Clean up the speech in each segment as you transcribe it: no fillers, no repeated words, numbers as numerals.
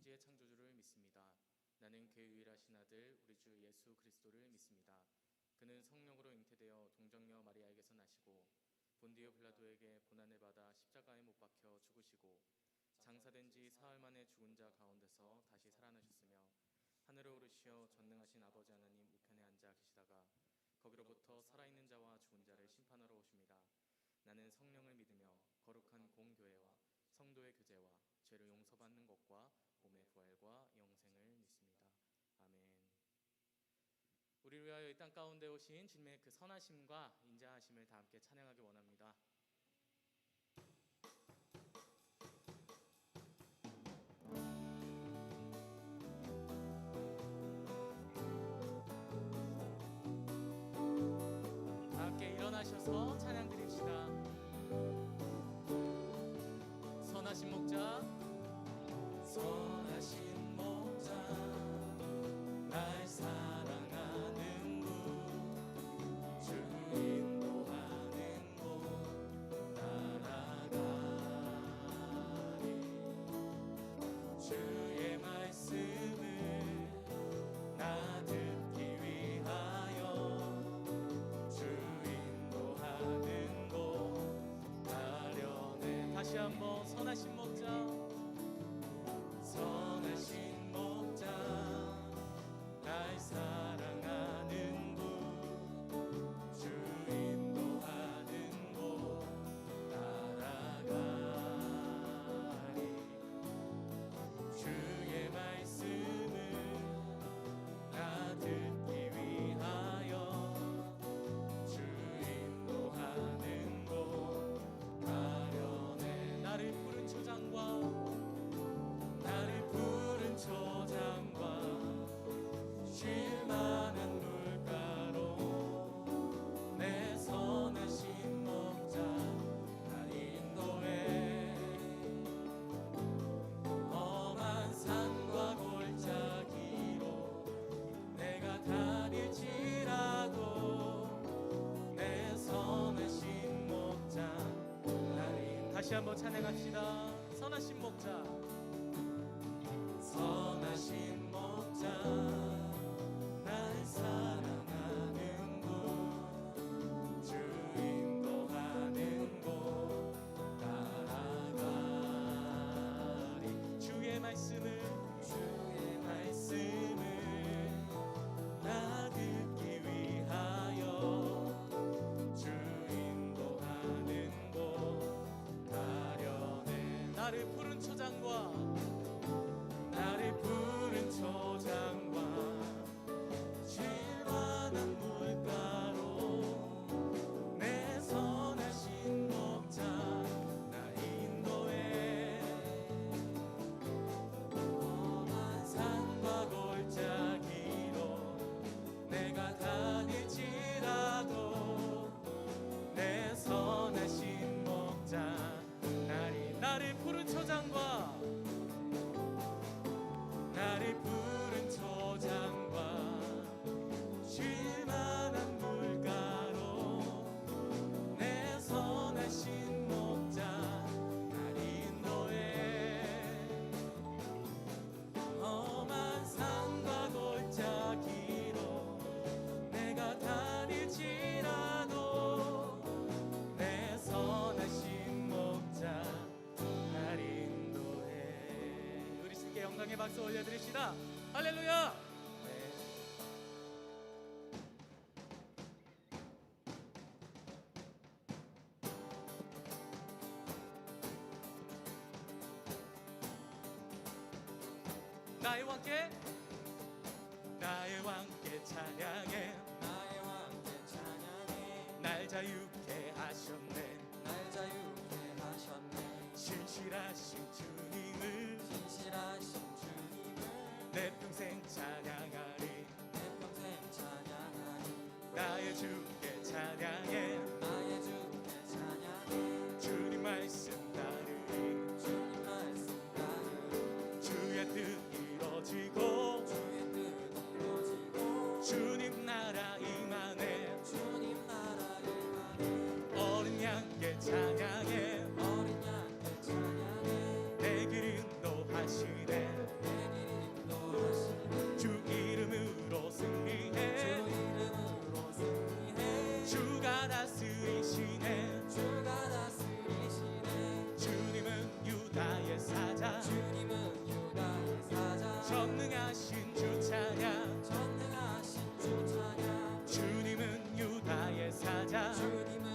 천지의 창조주를 믿습니다. 나는 그의 유일하신 아들 우리 주 예수 그리스도를 믿습니다. 그는 성령으로 잉태되어 동정녀 마리아에게서 나시고 본디오 빌라도에게 고난을 받아 십자가에 못 박혀 죽으시고 장사된 지 사흘 만에 죽은 자 가운데서 다시 살아나셨으며 하늘에 오르시어 전능하신 아버지 하나님 우편에 앉아 계시다가 거기로부터 살아있는 자와 죽은 자를 심판하러 오십니다. 나는 성령을 믿으며 거룩한 공교회와 성도의 교제와 죄를 용서받는 것과 몸의 부활과 영생을 믿습니다. 아멘. 우리를 위하여 이 땅 가운데 오신 주님의 그 선하심과 인자하심을 다 함께 찬양하기 원합니다. 다 함께 일어나셔서 찬양 드립시다. 선하신 목자, 선하신 목자, 날 사랑하는 분, 주 인도하는 곳 따라가리. 주의 말씀을 나 듣기 위하여 주 인도하는 곳 가려네. 다시 한번 선하신 목자, 선하신 목자, 날 사랑하는 분, 주 인도하는 곳 따라가리. 주의 말씀을 나 듣기 위하여 주 인도하는 곳 가려네. 나를 푸른 초장과 초장과 쉴만한 물가로 내 선하신 목자 날 인도해. 험한 산과 골짜기로 내가 다닐지라도 내 선하신 목자 날 인도해. 다시 한번 찬양합시다. 선하신 목자, 선하신 목자, 날 사랑하는 곳, 주 인도하는 곳 따라가리. 주의 말씀을 나 듣기 위하여 주 인도하는 곳 가려네. 나를 푸른 초장과 푸른 초장과 쉴만한 물가로 내 선하신 목자 나 인도해. 험한 산과 골짜기로 내가 다닐지라도 내 선하신 목자 나를 푸른 초장과 푸른 초장과 쉴만한 물가로 내 선하신 목자 날 인도해. 험한 산과 골짜기로 내가 다닐지라도 내 선하신 목자 날 인도해. 우리 주께 영광의 박수 올려드립시다. 할렐루야. 네. 나의 왕께 찬양해. 나의 왕께 찬양해. 날 자유케 하셨네. 날 자유케 하셨네. 신실하신 주님을 내 평생 찬양하리. 내 평생 찬양하리. 나의 주께 찬양해. 나의 주께 찬양해. 주님 말씀 따르리. 주님 말씀 따르리. 주의 뜻 이루어지고 주의 뜻 이루어지고 주님 나라 임하네. 주님 나라 임하네. 어린 양께 찬양해. 어린 양께 찬양해. 내 길 인도하시네. 전능하신 주 찬양 전능하신 주 찬양 주님은 유다의 사자 주님은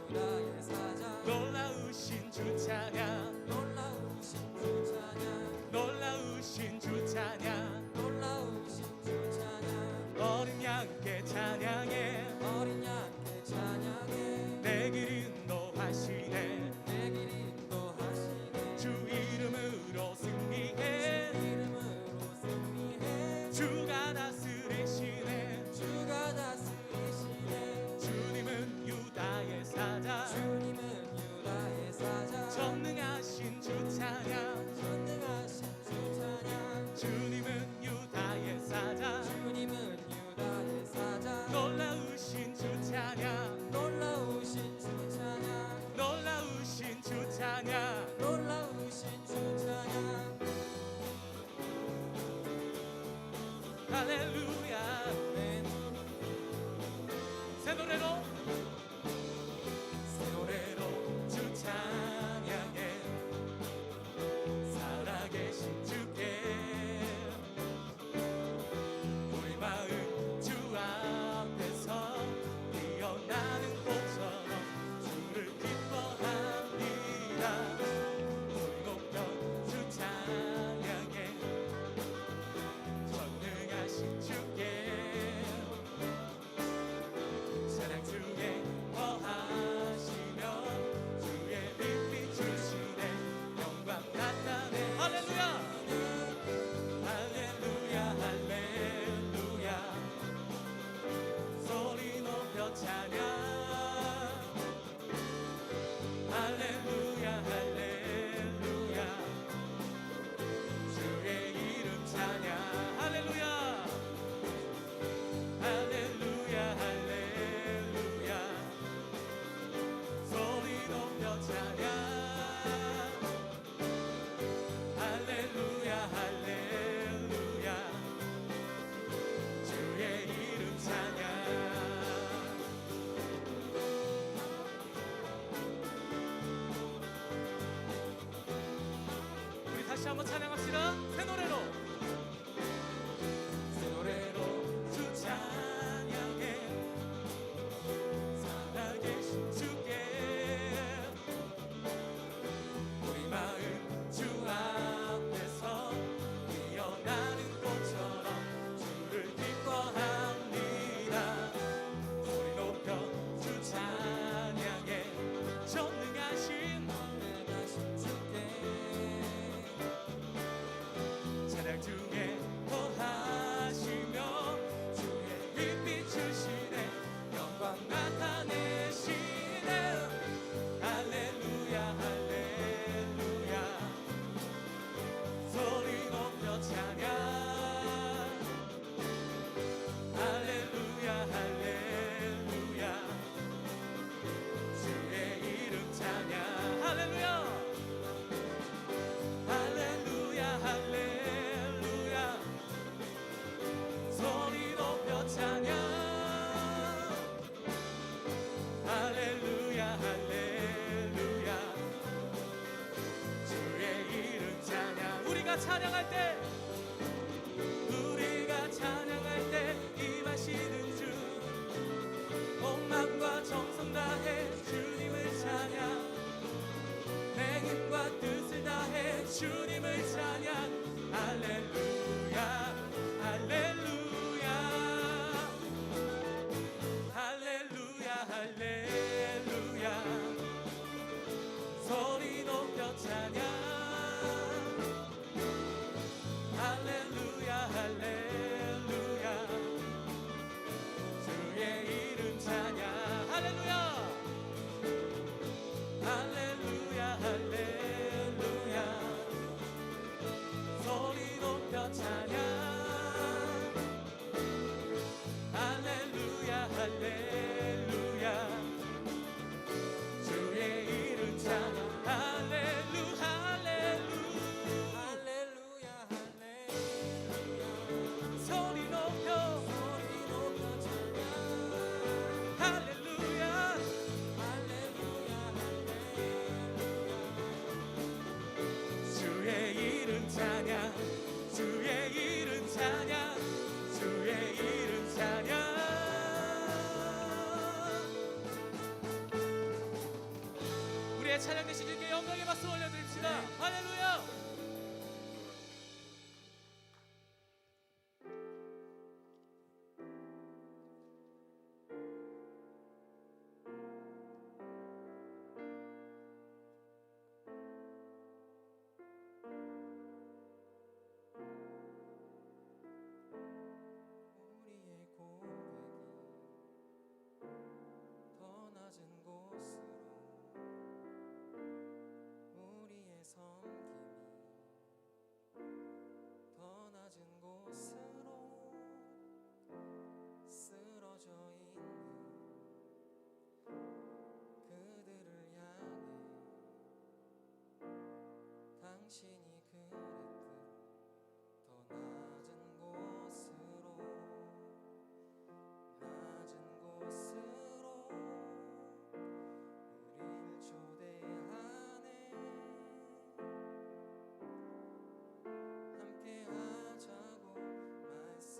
유다의 사자 놀라우신 주 찬양 놀라우신 주 찬양 놀라우신 주 찬양 놀라우신 주 찬양 어린 양께 찬양해 어린 양께 찬양해 내 길 인도하시네 내 길 인도하시네 주 이름으로 승리해 이름으로 승리해 주가 다스리시네 주가 다스리시네 주님은 유다의 사자 주님은 유다의 사자 전능하신 주 찬양 전능하신 주 찬양 주님은 유다의 사자 주님은 유다의 사자 놀라우신 주 찬양 놀라우신 주 찬양 놀라우신 주 찬양 놀라우신 주 찬양 할렐루야 아멘 새 노래로 새 노래로 주 찬양해 살아계신 주께 우리 마음 주 앞에서 피어나는 꽃처럼 주를 기뻐합니다 우리 높여 주 찬양해 전능하신 주께 찬양 중에 거하시며 주의 빛 비추시네 영광 나타내 할렐루야 할렐루야 할렐루야 소리 높여 찬양 할렐루야 할렐루야 주의 이름 찬양 할렐루야 할렐루야 할렐루야 소리 높여 찬양 할렐루야 할렐루야 주의 이름 찬양 우리 다시 한번 찬양합시다 새 노래로 새 노래로 주 찬양해 살아계신 주께 우리 마음 주 앞에서 피어나는 꽃처럼 주를 기뻐합니다 소리 높여 주 찬양해 전능하신 전능하신 주께 찬양 중에 거하시며 주의 빛 비추시네 영광 나타내시네 할렐루야 할렐루야 소리 높여 찬양 할렐루야 할렐루야 주의 이름 찬양 할렐루야 할렐루야 할렐루야 소리 높여 찬양 할렐루야 할렐루야 주의 이름 찬양 우리가 찬양할 때 우리가 찬양할 때 임하시는 주 온 마음과 정성 다해 주님을 찬양 내 힘과 뜻을 다해 주님을 찬양 할렐루야 할렐루야 할렐루야 할렐루야 소리 높여 찬양 할렐루야 할렐루야 주의 이름 찬양 할렐루야 할렐루야 할렐루야 소리 높여 찬양 할렐루야 할렐루야 우리의 찬양 되신 주께 영광의 박수 올려드립시다. 할렐루야. 우리의 고백이 더 낮은 곳으로 우리의 섬김이 더 낮은 곳으로 쓰러져 있는 그들을 향해 당신이 그랬듯 더 낮은 곳으로 우릴 초대하네. 함께 하자고 말씀하시네.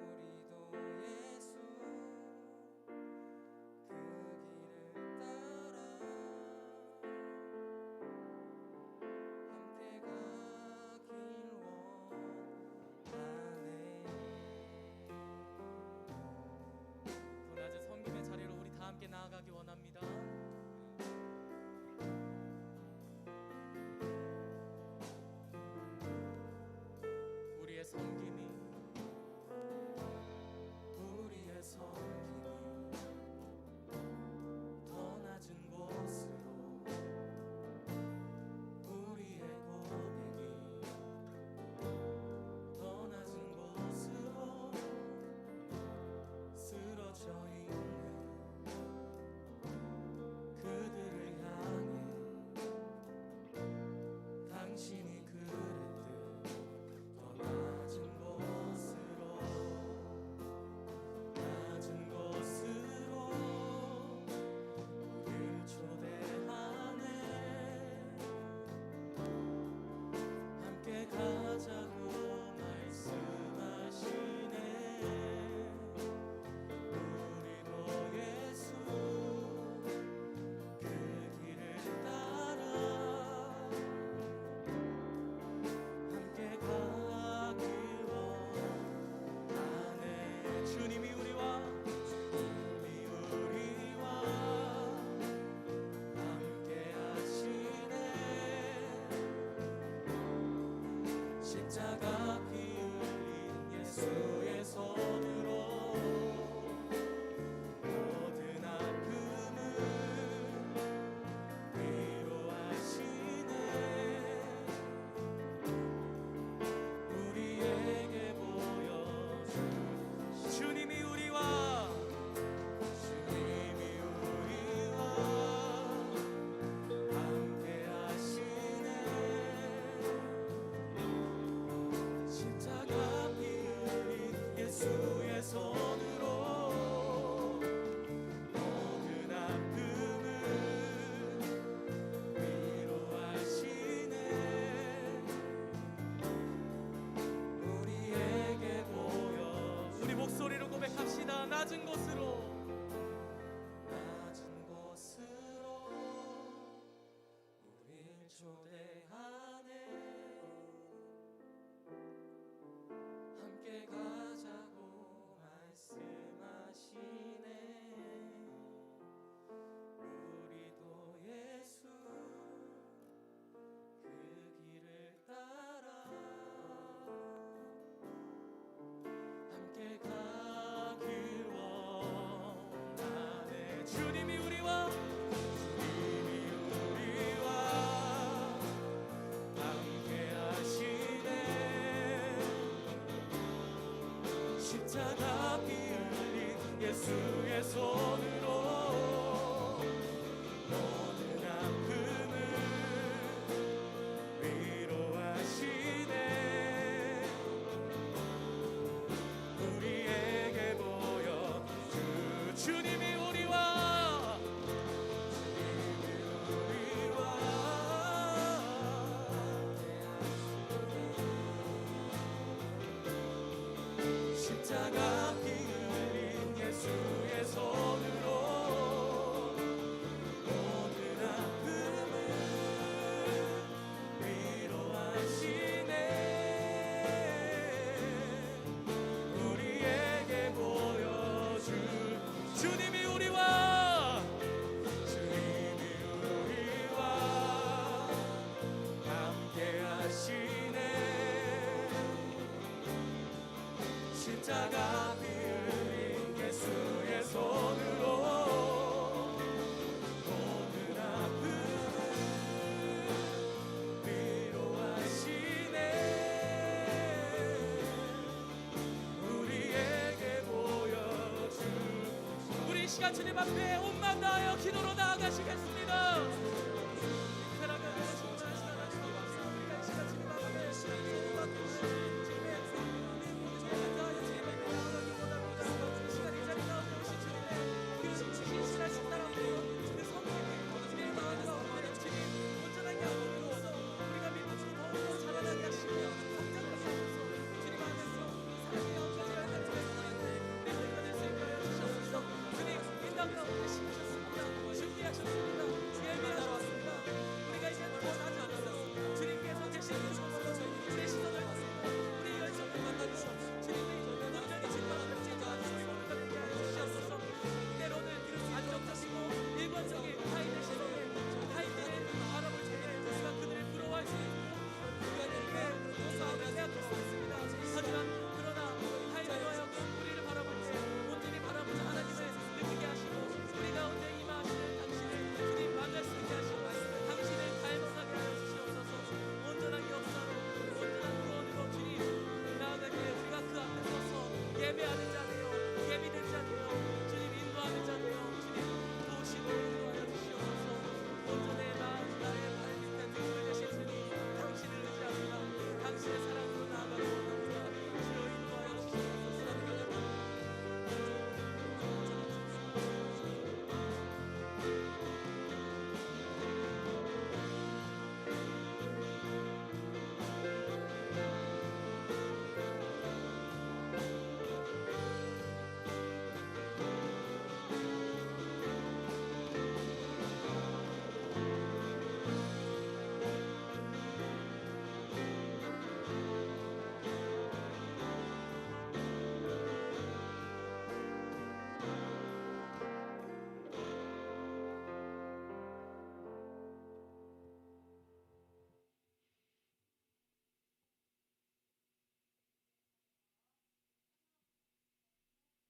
우리도 예수 그 길을 따라 함께 가길 원하네. 더 낮은 섬김의 자리로 우리 다 함께 나아가기 원합니다. 우리의 섬김이 더 낮은 곳으로 우리의 고백이 더 낮은 곳으로 쓰러져 있는 그들을 향해 당신이 그랬듯 더 낮은 곳으로 우릴 초대하네. 함께 가자고 말씀하시네. 우리도 예수 그 길을 따라 함께 가길 원하네. 주님이 우리와 함께 하시네. 십자가 피 흘린 예수의 손으로 모든 아픔을 위로하시네. 우리에게 보여준 주님이 우리와 함께 하시네. 십자가 피 흘린 예수의 손으로 모든 아픔을 위로하시네. 우리에게 보여 우리 목소리로 고백합시다. 낮은 곳으로 우릴 초대하네. 함께 가자고 말씀하시네. 우리도 예수 그 길을 따라 함께 가길 원하네. 주님이 우리와 함께 하시네. 십자가 피 흘린 예수의 손으로 모든 아픔을 위로하시네. 우리에게 보여 주님이 우리와 십자가 피 흘린 예수의 손으로 십자가 피 흘린 예수의 손으로 모든 아픔을 위로하시네. 우리에게 보여준 우리 이 시간 주님 앞에 온만 다하여 기도로 나아가시겠습니다. 사랑하는 주님 우리가 이 시간 주님 앞에 신실하신 나라로 그 성령이 내 마음으로 주님 온전하게 하옵소서. 우리가 믿음으로 더욱더 자라나게 하시고 성장하게 하소서. 주님 안에서 사랑의 영광을 알게 내 때가 될 수 있게 하여 주시옵소서. 주님 이 땅 가운데 심으셨습니다. 준비하셨습니다. 예비하셨습니다. 우리가 이제 더 나지 않았어. 주님께서 계시는 곳으로 우리의 시선을 보시고 우리의 열정을 만나고 주님이 온전히 진정한 제자 주의 몸을 갖게 하여 주시옵소서. 때로는 안정적이고 일관적인 타인의 시선에 타인들의 바람을 전해 우리가 그들을 부러워할 수 있고 그들에게 마음을 빼앗길 수 있습니다. 하지만 그러나 타인으로 하여금 우리를 바라볼 때 온전히 바라보는 하나님을 느끼게 하시고 우리 가운데 임하시는 당신을 주님 만날 수 있게 하시고 당신을 닮아가게 하여 주시옵소서. 온전한 역사로 온전한 구원으로 주님 나아가게 우리가 그 앞에 서서 예배하는 자 되어 예비된 자 되어 주님 인도하는 자 되어 주님 도우시고 인도하여 주시옵소서. 온전히 나의 발 밑에 등을 대신 주님 당신을 의지합니다. 당신의 사랑으로 나아가기 원합니다. 주여 인도하여 주시옵소서.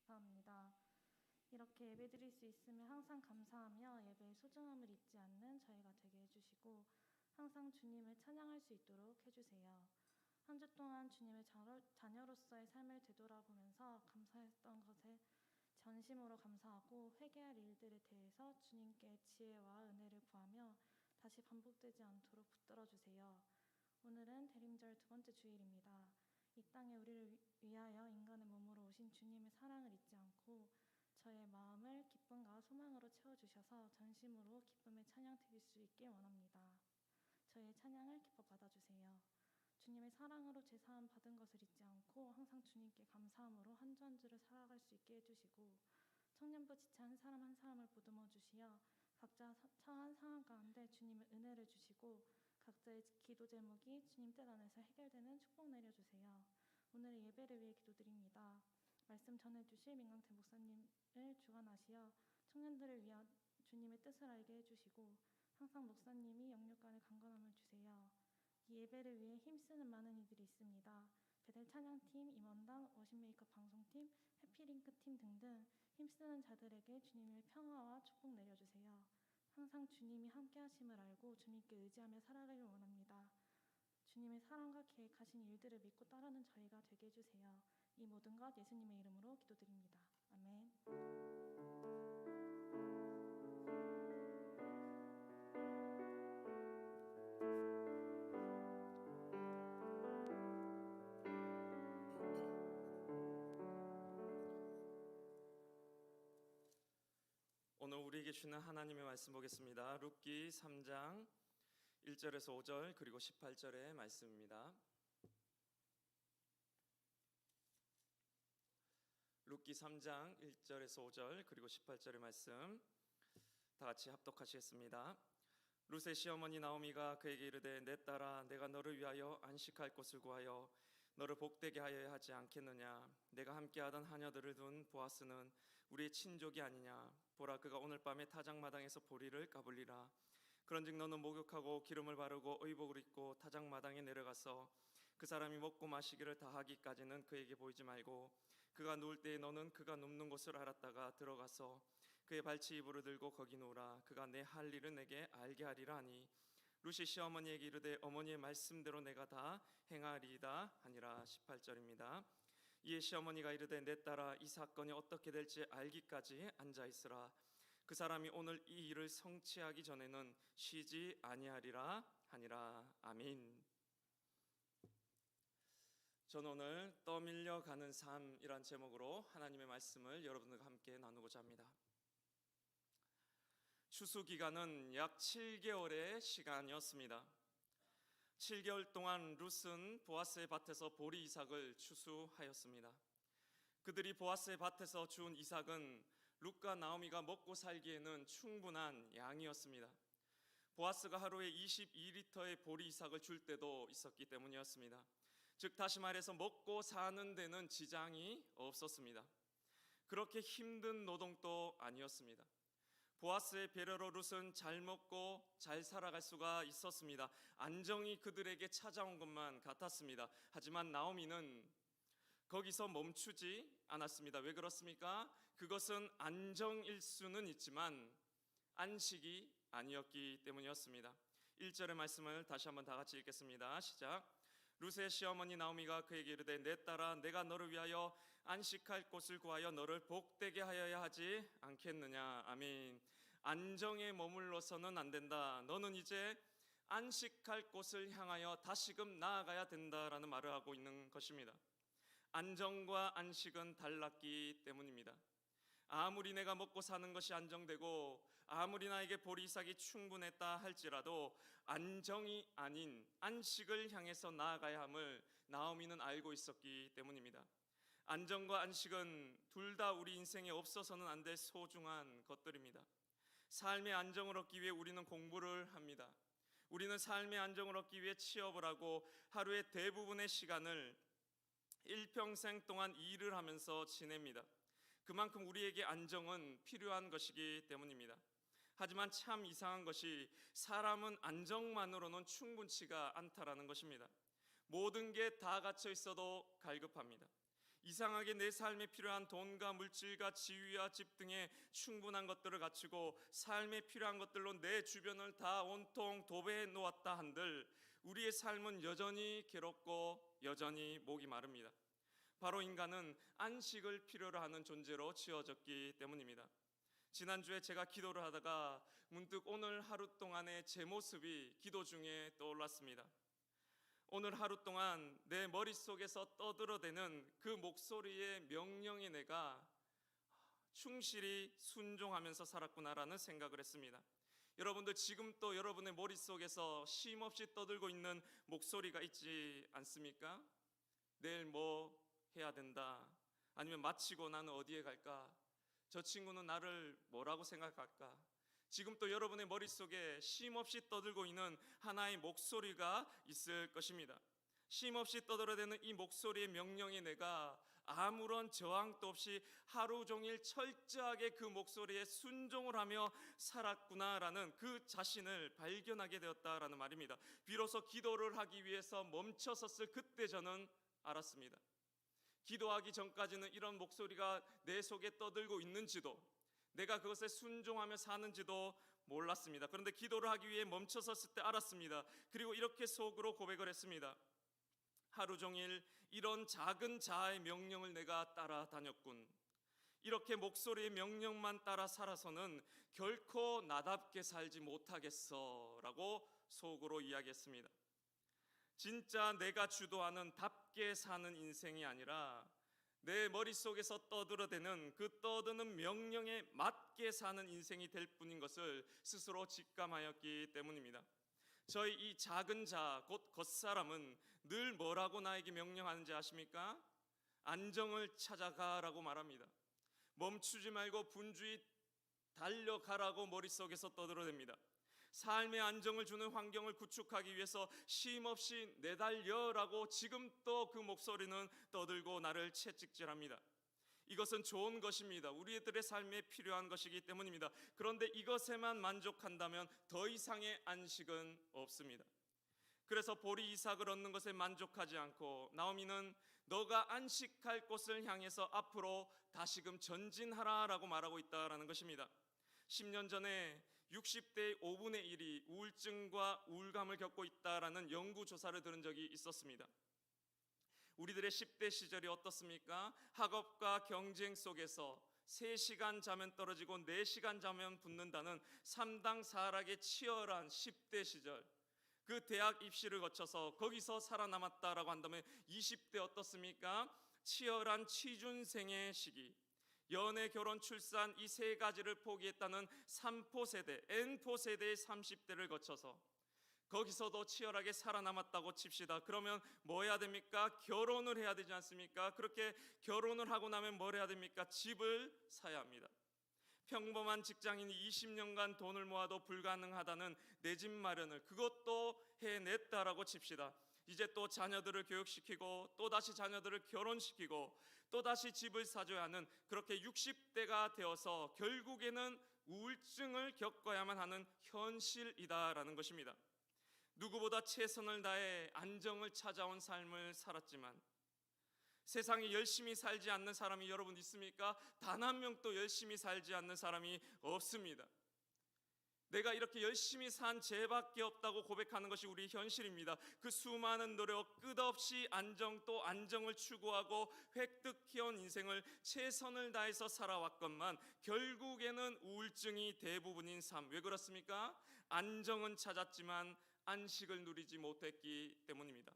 감사합니다. 이렇게 예배 드릴 수 있으며 항상 감사하며 예배의 소중함을 잊지 않는 저희가 되게 해주시고 항상 주님을 찬양할 수 있도록 해주세요. 한 주 동안 주님의 자녀로서의 삶을 되돌아보면서 감사했던 것에 전심으로 감사하고 회개할 일들에 대해서 주님께 지혜와 은혜를 구하며 다시 반복되지 않도록 붙들어 주세요. 오늘은 대림절 두 번째 주일입니다. 이 땅에 우리를 위하여 인간의 몸으로 오신 주님의 사랑을 잊지 않고 저의 마음을 기쁨과 소망으로 채워주셔서 전심으로 기쁨의 찬양 드릴 수 있길 원합니다. 저의 찬양을 기뻐 받아주세요. 주님의 사랑으로 제사함 받은 것을 잊지 않고 항상 주님께 감사함으로 한 주 한 주를 살아갈 수 있게 해주시고 청년부 지체 한 사람 한 사람을 보듬어 주시어 각자 처한 상황 가운데 주님의 은혜를 주시고 각자의 기도 제목이 주님 뜻 안에서 해결되는 축복 내려주세요. 오늘의 예배를 위해 기도드립니다. 말씀 전해주실 민강태 목사님을 주관하시어 청년들을 위한 주님의 뜻을 알게 해주시고 항상 목사님이 영육간의 강건함을 주세요. 이 예배를 위해 힘쓰는 많은 이들이 있습니다. 베델 찬양팀, 임원단, 워십메이커 방송팀, 해피링크팀 등등 힘쓰는 자들에게 주님의 평화와 축복 내려주세요. 항상 주님이 함께 하심을 알고 주님께 의지하며 살아가길 원합니다. 주님의 사랑과 계획하신 일들을 믿고 따르는 저희가 되게 해주세요. 이 모든 것 예수님의 이름으로 기도드립니다. 아멘. 오늘 우리에게 주는 하나님의 말씀 보겠습니다. 룻기 3장 1절에서 5절 그리고 18절의 말씀입니다. 룻기 3장 1절에서 5절 그리고 18절의 말씀 다 같이 합독하시겠습니다. 룻의 시어머니 나오미가 그에게 이르되 내 딸아 내가 너를 위하여 안식할 곳을 구하여 너를 복되게 하여야 하지 않겠느냐. 내가 함께하던 하녀들을 둔 보아스는 우리의 친족이 아니냐. 보라 그가 오늘 밤에 타작마당에서 보리를 까불리라. 그런즉 너는 목욕하고 기름을 바르고 의복을 입고 타작마당에 내려가서 그 사람이 먹고 마시기를 다 하기까지는 그에게 보이지 말고 그가 누울 때에 너는 그가 눕는 곳을 알았다가 들어가서 그의 발치 이불을 들고 거기 누우라. 그가 내 할 일을 내게 알게 하리라 하니 룻이 시어머니에게 이르되 어머니의 말씀대로 내가 다 행하리이다 하니라. 18절입니다. 이에 시어머니가 이르되 내 딸아 이 사건이 어떻게 될지 알기까지 앉아있으라. 그 사람이 오늘 이 일을 성취하기 전에는 쉬지 아니하리라 하니라. 아멘. 저는 오늘 떠밀려 가는 삶이란 제목으로 하나님의 말씀을 여러분들과 함께 나누고자 합니다. 추수 기간은 약 7개월의 시간이었습니다. 7개월 동안 룻은 보아스의 밭에서 보리 이삭을 추수하였습니다. 그들이 보아스의 밭에서 주운 이삭은 룻과 나오미가 먹고 살기에는 충분한 양이었습니다. 보아스가 하루에 22리터의 보리 이삭을 줄 때도 있었기 때문이었습니다. 즉 다시 말해서 먹고 사는 데는 지장이 없었습니다. 그렇게 힘든 노동도 아니었습니다. 보아스의 배려로 룻은 잘 먹고 잘 살아갈 수가 있었습니다. 안정이 그들에게 찾아온 것만 같았습니다. 하지만 나오미는 거기서 멈추지 않았습니다. 왜 그렇습니까? 그것은 안정일 수는 있지만 안식이 아니었기 때문이었습니다. 1절의 말씀을 다시 한번 다 같이 읽겠습니다. 시작. 룻의 시어머니 나오미가 그에게 이르되 내 딸아 내가 너를 위하여 안식할 곳을 구하여 너를 복되게 하여야 하지 않겠느냐. 아멘. 안정에 머물러서는 안 된다. 너는 이제 안식할 곳을 향하여 다시금 나아가야 된다라는 말을 하고 있는 것입니다. 안정과 안식은 달랐기 때문입니다. 아무리 내가 먹고 사는 것이 안정되고 아무리 나에게 보리 이삭이 충분했다 할지라도 안정이 아닌 안식을 향해서 나아가야 함을 나오미는 알고 있었기 때문입니다. 안정과 안식은 둘 다 우리 인생에 없어서는 안 될 소중한 것들입니다. 삶의 안정을 얻기 위해 우리는 공부를 합니다. 우리는 삶의 안정을 얻기 위해 취업을 하고 하루의 대부분의 시간을 일평생 동안 일을 하면서 지냅니다. 그만큼 우리에게 안정은 필요한 것이기 때문입니다. 하지만 참 이상한 것이 사람은 안정만으로는 충분치가 않다라는 것입니다. 모든 게 다 갖춰 있어도 갈급합니다. 이상하게 내 삶에 필요한 돈과 물질과 지위와 집 등의 충분한 것들을 갖추고 삶에 필요한 것들로 내 주변을 다 온통 도배해 놓았다 한들 우리의 삶은 여전히 괴롭고 여전히 목이 마릅니다. 바로 인간은 안식을 필요로 하는 존재로 지어졌기 때문입니다. 지난주에 제가 기도를 하다가 문득 오늘 하루 동안의 제 모습이 기도 중에 떠올랐습니다. 오늘 하루 동안 내 머릿속에서 떠들어대는 그 목소리의 명령에 내가 충실히 순종하면서 살았구나라는 생각을 했습니다. 여러분들 지금 또 여러분의 머릿속에서 쉼없이 떠들고 있는 목소리가 있지 않습니까? 내일 뭐 해야 된다. 아니면 마치고 나는 어디에 갈까? 저 친구는 나를 뭐라고 생각할까? 지금 또 여러분의 머릿속에 쉼없이 떠들고 있는 하나의 목소리가 있을 것입니다. 쉼없이 떠들어대는 이 목소리의 명령에 내가 아무런 저항도 없이 하루 종일 철저하게 그 목소리에 순종을 하며 살았구나라는 그 자신을 발견하게 되었다라는 말입니다. 비로소 기도를 하기 위해서 멈춰섰을 그때 저는 알았습니다. 기도하기 전까지는 이런 목소리가 내 속에 떠들고 있는지도 내가 그것에 순종하며 사는지도 몰랐습니다. 그런데 기도를 하기 위해 멈춰섰을 때 알았습니다. 그리고 이렇게 속으로 고백을 했습니다. 하루 종일 이런 작은 자아의 명령을 내가 따라다녔군. 이렇게 목소리의 명령만 따라 살아서는 결코 나답게 살지 못하겠어 라고 속으로 이야기했습니다. 진짜 내가 주도하는 답게 사는 인생이 아니라 내 머릿속에서 떠들어대는 그 떠드는 명령에 맞게 사는 인생이 될 뿐인 것을 스스로 직감하였기 때문입니다. 저희 이 작은 자, 곧 겉사람은 늘 뭐라고 나에게 명령하는지 아십니까? 안정을 찾아가라고 말합니다. 멈추지 말고 분주히 달려가라고 머릿속에서 떠들어댑니다. 삶의 안정을 주는 환경을 구축하기 위해서 쉼없이 내달려라고 지금 또 그 목소리는 떠들고 나를 채찍질합니다. 이것은 좋은 것입니다. 우리들의 삶에 필요한 것이기 때문입니다. 그런데 이것에만 만족한다면 더 이상의 안식은 없습니다. 그래서 보리 이삭을 얻는 것에 만족하지 않고 나오미는 너가 안식할 곳을 향해서 앞으로 다시금 전진하라라고 말하고 있다라는 것입니다. 10년 전에 60대의 5분의 1이 우울증과 우울감을 겪고 있다라는 연구 조사를 들은 적이 있었습니다. 우리들의 10대 시절이 어떻습니까? 학업과 경쟁 속에서 3시간 자면 떨어지고 4시간 자면 붙는다는 3당 4락의 치열한 10대 시절, 그 대학 입시를 거쳐서 거기서 살아남았다라고 한다면 20대 어떻습니까? 치열한 취준생의 시기, 연애, 결혼, 출산 이 3가지를 포기했다는 3포 세대, N포 세대의 30대를 거쳐서 거기서도 치열하게 살아남았다고 칩시다. 그러면 뭐 해야 됩니까? 결혼을 해야 되지 않습니까? 그렇게 결혼을 하고 나면 뭘 해야 됩니까? 집을 사야 합니다. 평범한 직장인이 20년간 돈을 모아도 불가능하다는 내 집 마련을 그것도 해냈다라고 칩시다. 이제 또 자녀들을 교육시키고 또다시 자녀들을 결혼시키고 또다시 집을 사줘야 하는, 그렇게 60대가 되어서 결국에는 우울증을 겪어야만 하는 현실이다라는 것입니다. 누구보다 최선을 다해 안정을 찾아온 삶을 살았지만 세상에 열심히 살지 않는 사람이 여러분 있습니까? 단 한 명도 열심히 살지 않는 사람이 없습니다. 내가 이렇게 열심히 산 죄밖에 없다고 고백하는 것이 우리 현실입니다. 그 수많은 노력, 끝없이 안정 또 안정을 추구하고 획득해온 인생을 최선을 다해서 살아왔건만 결국에는 우울증이 대부분인 삶. 왜 그렇습니까? 안정은 찾았지만 안식을 누리지 못했기 때문입니다.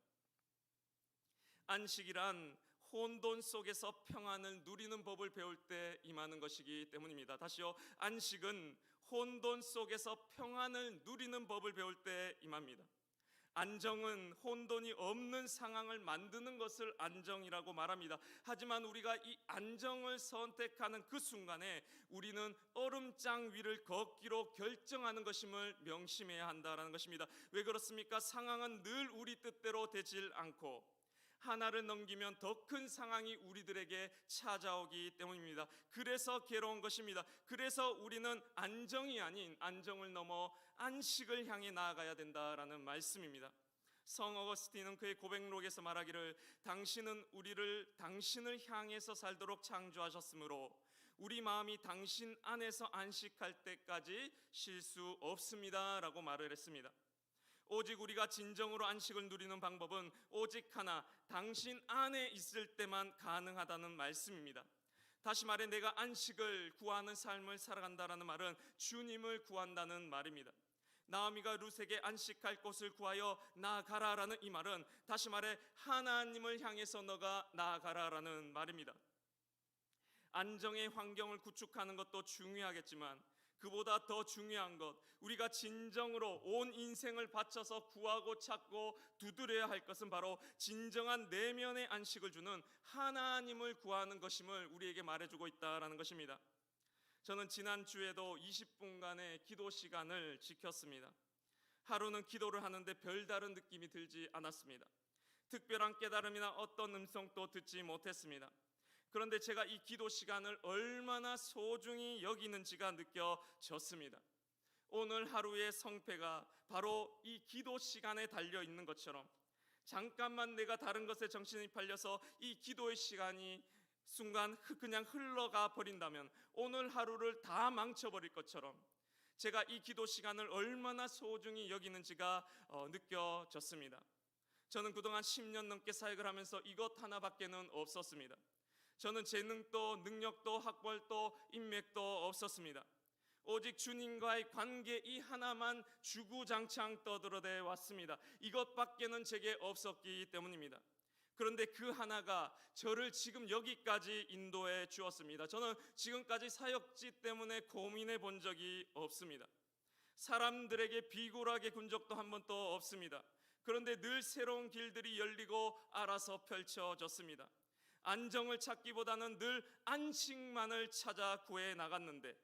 안식이란 혼돈 속에서 평안을 누리는 법을 배울 때 임하는 것이기 때문입니다. 다시요, 안식은 혼돈 속에서 평안을 누리는 법을 배울 때 임합니다. 안정은 혼돈이 없는 상황을 만드는 것을 안정이라고 말합니다. 하지만 우리가 이 안정을 선택하는 그 순간에 우리는 얼음장 위를 걷기로 결정하는 것임을 명심해야 한다는 것입니다. 왜 그렇습니까? 상황은 늘 우리 뜻대로 되질 않고 하나를 넘기면 더 큰 상황이 우리들에게 찾아오기 때문입니다. 그래서 괴로운 것입니다. 그래서 우리는 안정이 아닌 안정을 넘어 안식을 향해 나아가야 된다라는 말씀입니다. 성 어거스틴은 그의 고백록에서 말하기를, 당신은 우리를 당신을 향해서 살도록 창조하셨으므로 우리 마음이 당신 안에서 안식할 때까지 쉴 수 없습니다 라고 말을 했습니다. 오직 우리가 진정으로 안식을 누리는 방법은 오직 하나, 당신 안에 있을 때만 가능하다는 말씀입니다. 다시 말해 내가 안식을 구하는 삶을 살아간다는 말은 주님을 구한다는 말입니다. 나오미가 룻에게 안식할 곳을 구하여 나아가라라는 이 말은 다시 말해 하나님을 향해서 너가 나아가라라는 말입니다. 안정의 환경을 구축하는 것도 중요하겠지만 그보다 더 중요한 것, 우리가 진정으로 온 인생을 바쳐서 구하고 찾고 두드려야 할 것은 바로 진정한 내면의 안식을 주는 하나님을 구하는 것임을 우리에게 말해주고 있다는 것입니다. 저는 지난주에도 20분간의 기도 시간을 지켰습니다. 하루는 기도를 하는데 별다른 느낌이 들지 않았습니다. 특별한 깨달음이나 어떤 음성도 듣지 못했습니다. 그런데 제가 이 기도 시간을 얼마나 소중히 여기는지가 느껴졌습니다. 오늘 하루의 성패가 바로 이 기도 시간에 달려 있는 것처럼 잠깐만 내가 다른 것에 정신이 팔려서 이 기도의 시간이 순간 그냥 흘러가 버린다면 오늘 하루를 다 망쳐버릴 것처럼 제가 이 기도 시간을 얼마나 소중히 여기는지가 느껴졌습니다. 저는 그동안 10년 넘게 사역을 하면서 이것 하나밖에는 없었습니다. 저는 재능도 능력도 학벌도 인맥도 없었습니다. 오직 주님과의 관계 이 하나만 주구장창 떠들어대 왔습니다. 이것밖에는 제게 없었기 때문입니다. 그런데 그 하나가 저를 지금 여기까지 인도해 주었습니다. 저는 지금까지 사역지 때문에 고민해 본 적이 없습니다. 사람들에게 비굴하게 군 적도 한 번도 없습니다. 그런데 늘 새로운 길들이 열리고 알아서 펼쳐졌습니다. 안정을 찾기보다는 늘 안식만을 찾아 구해 나갔는데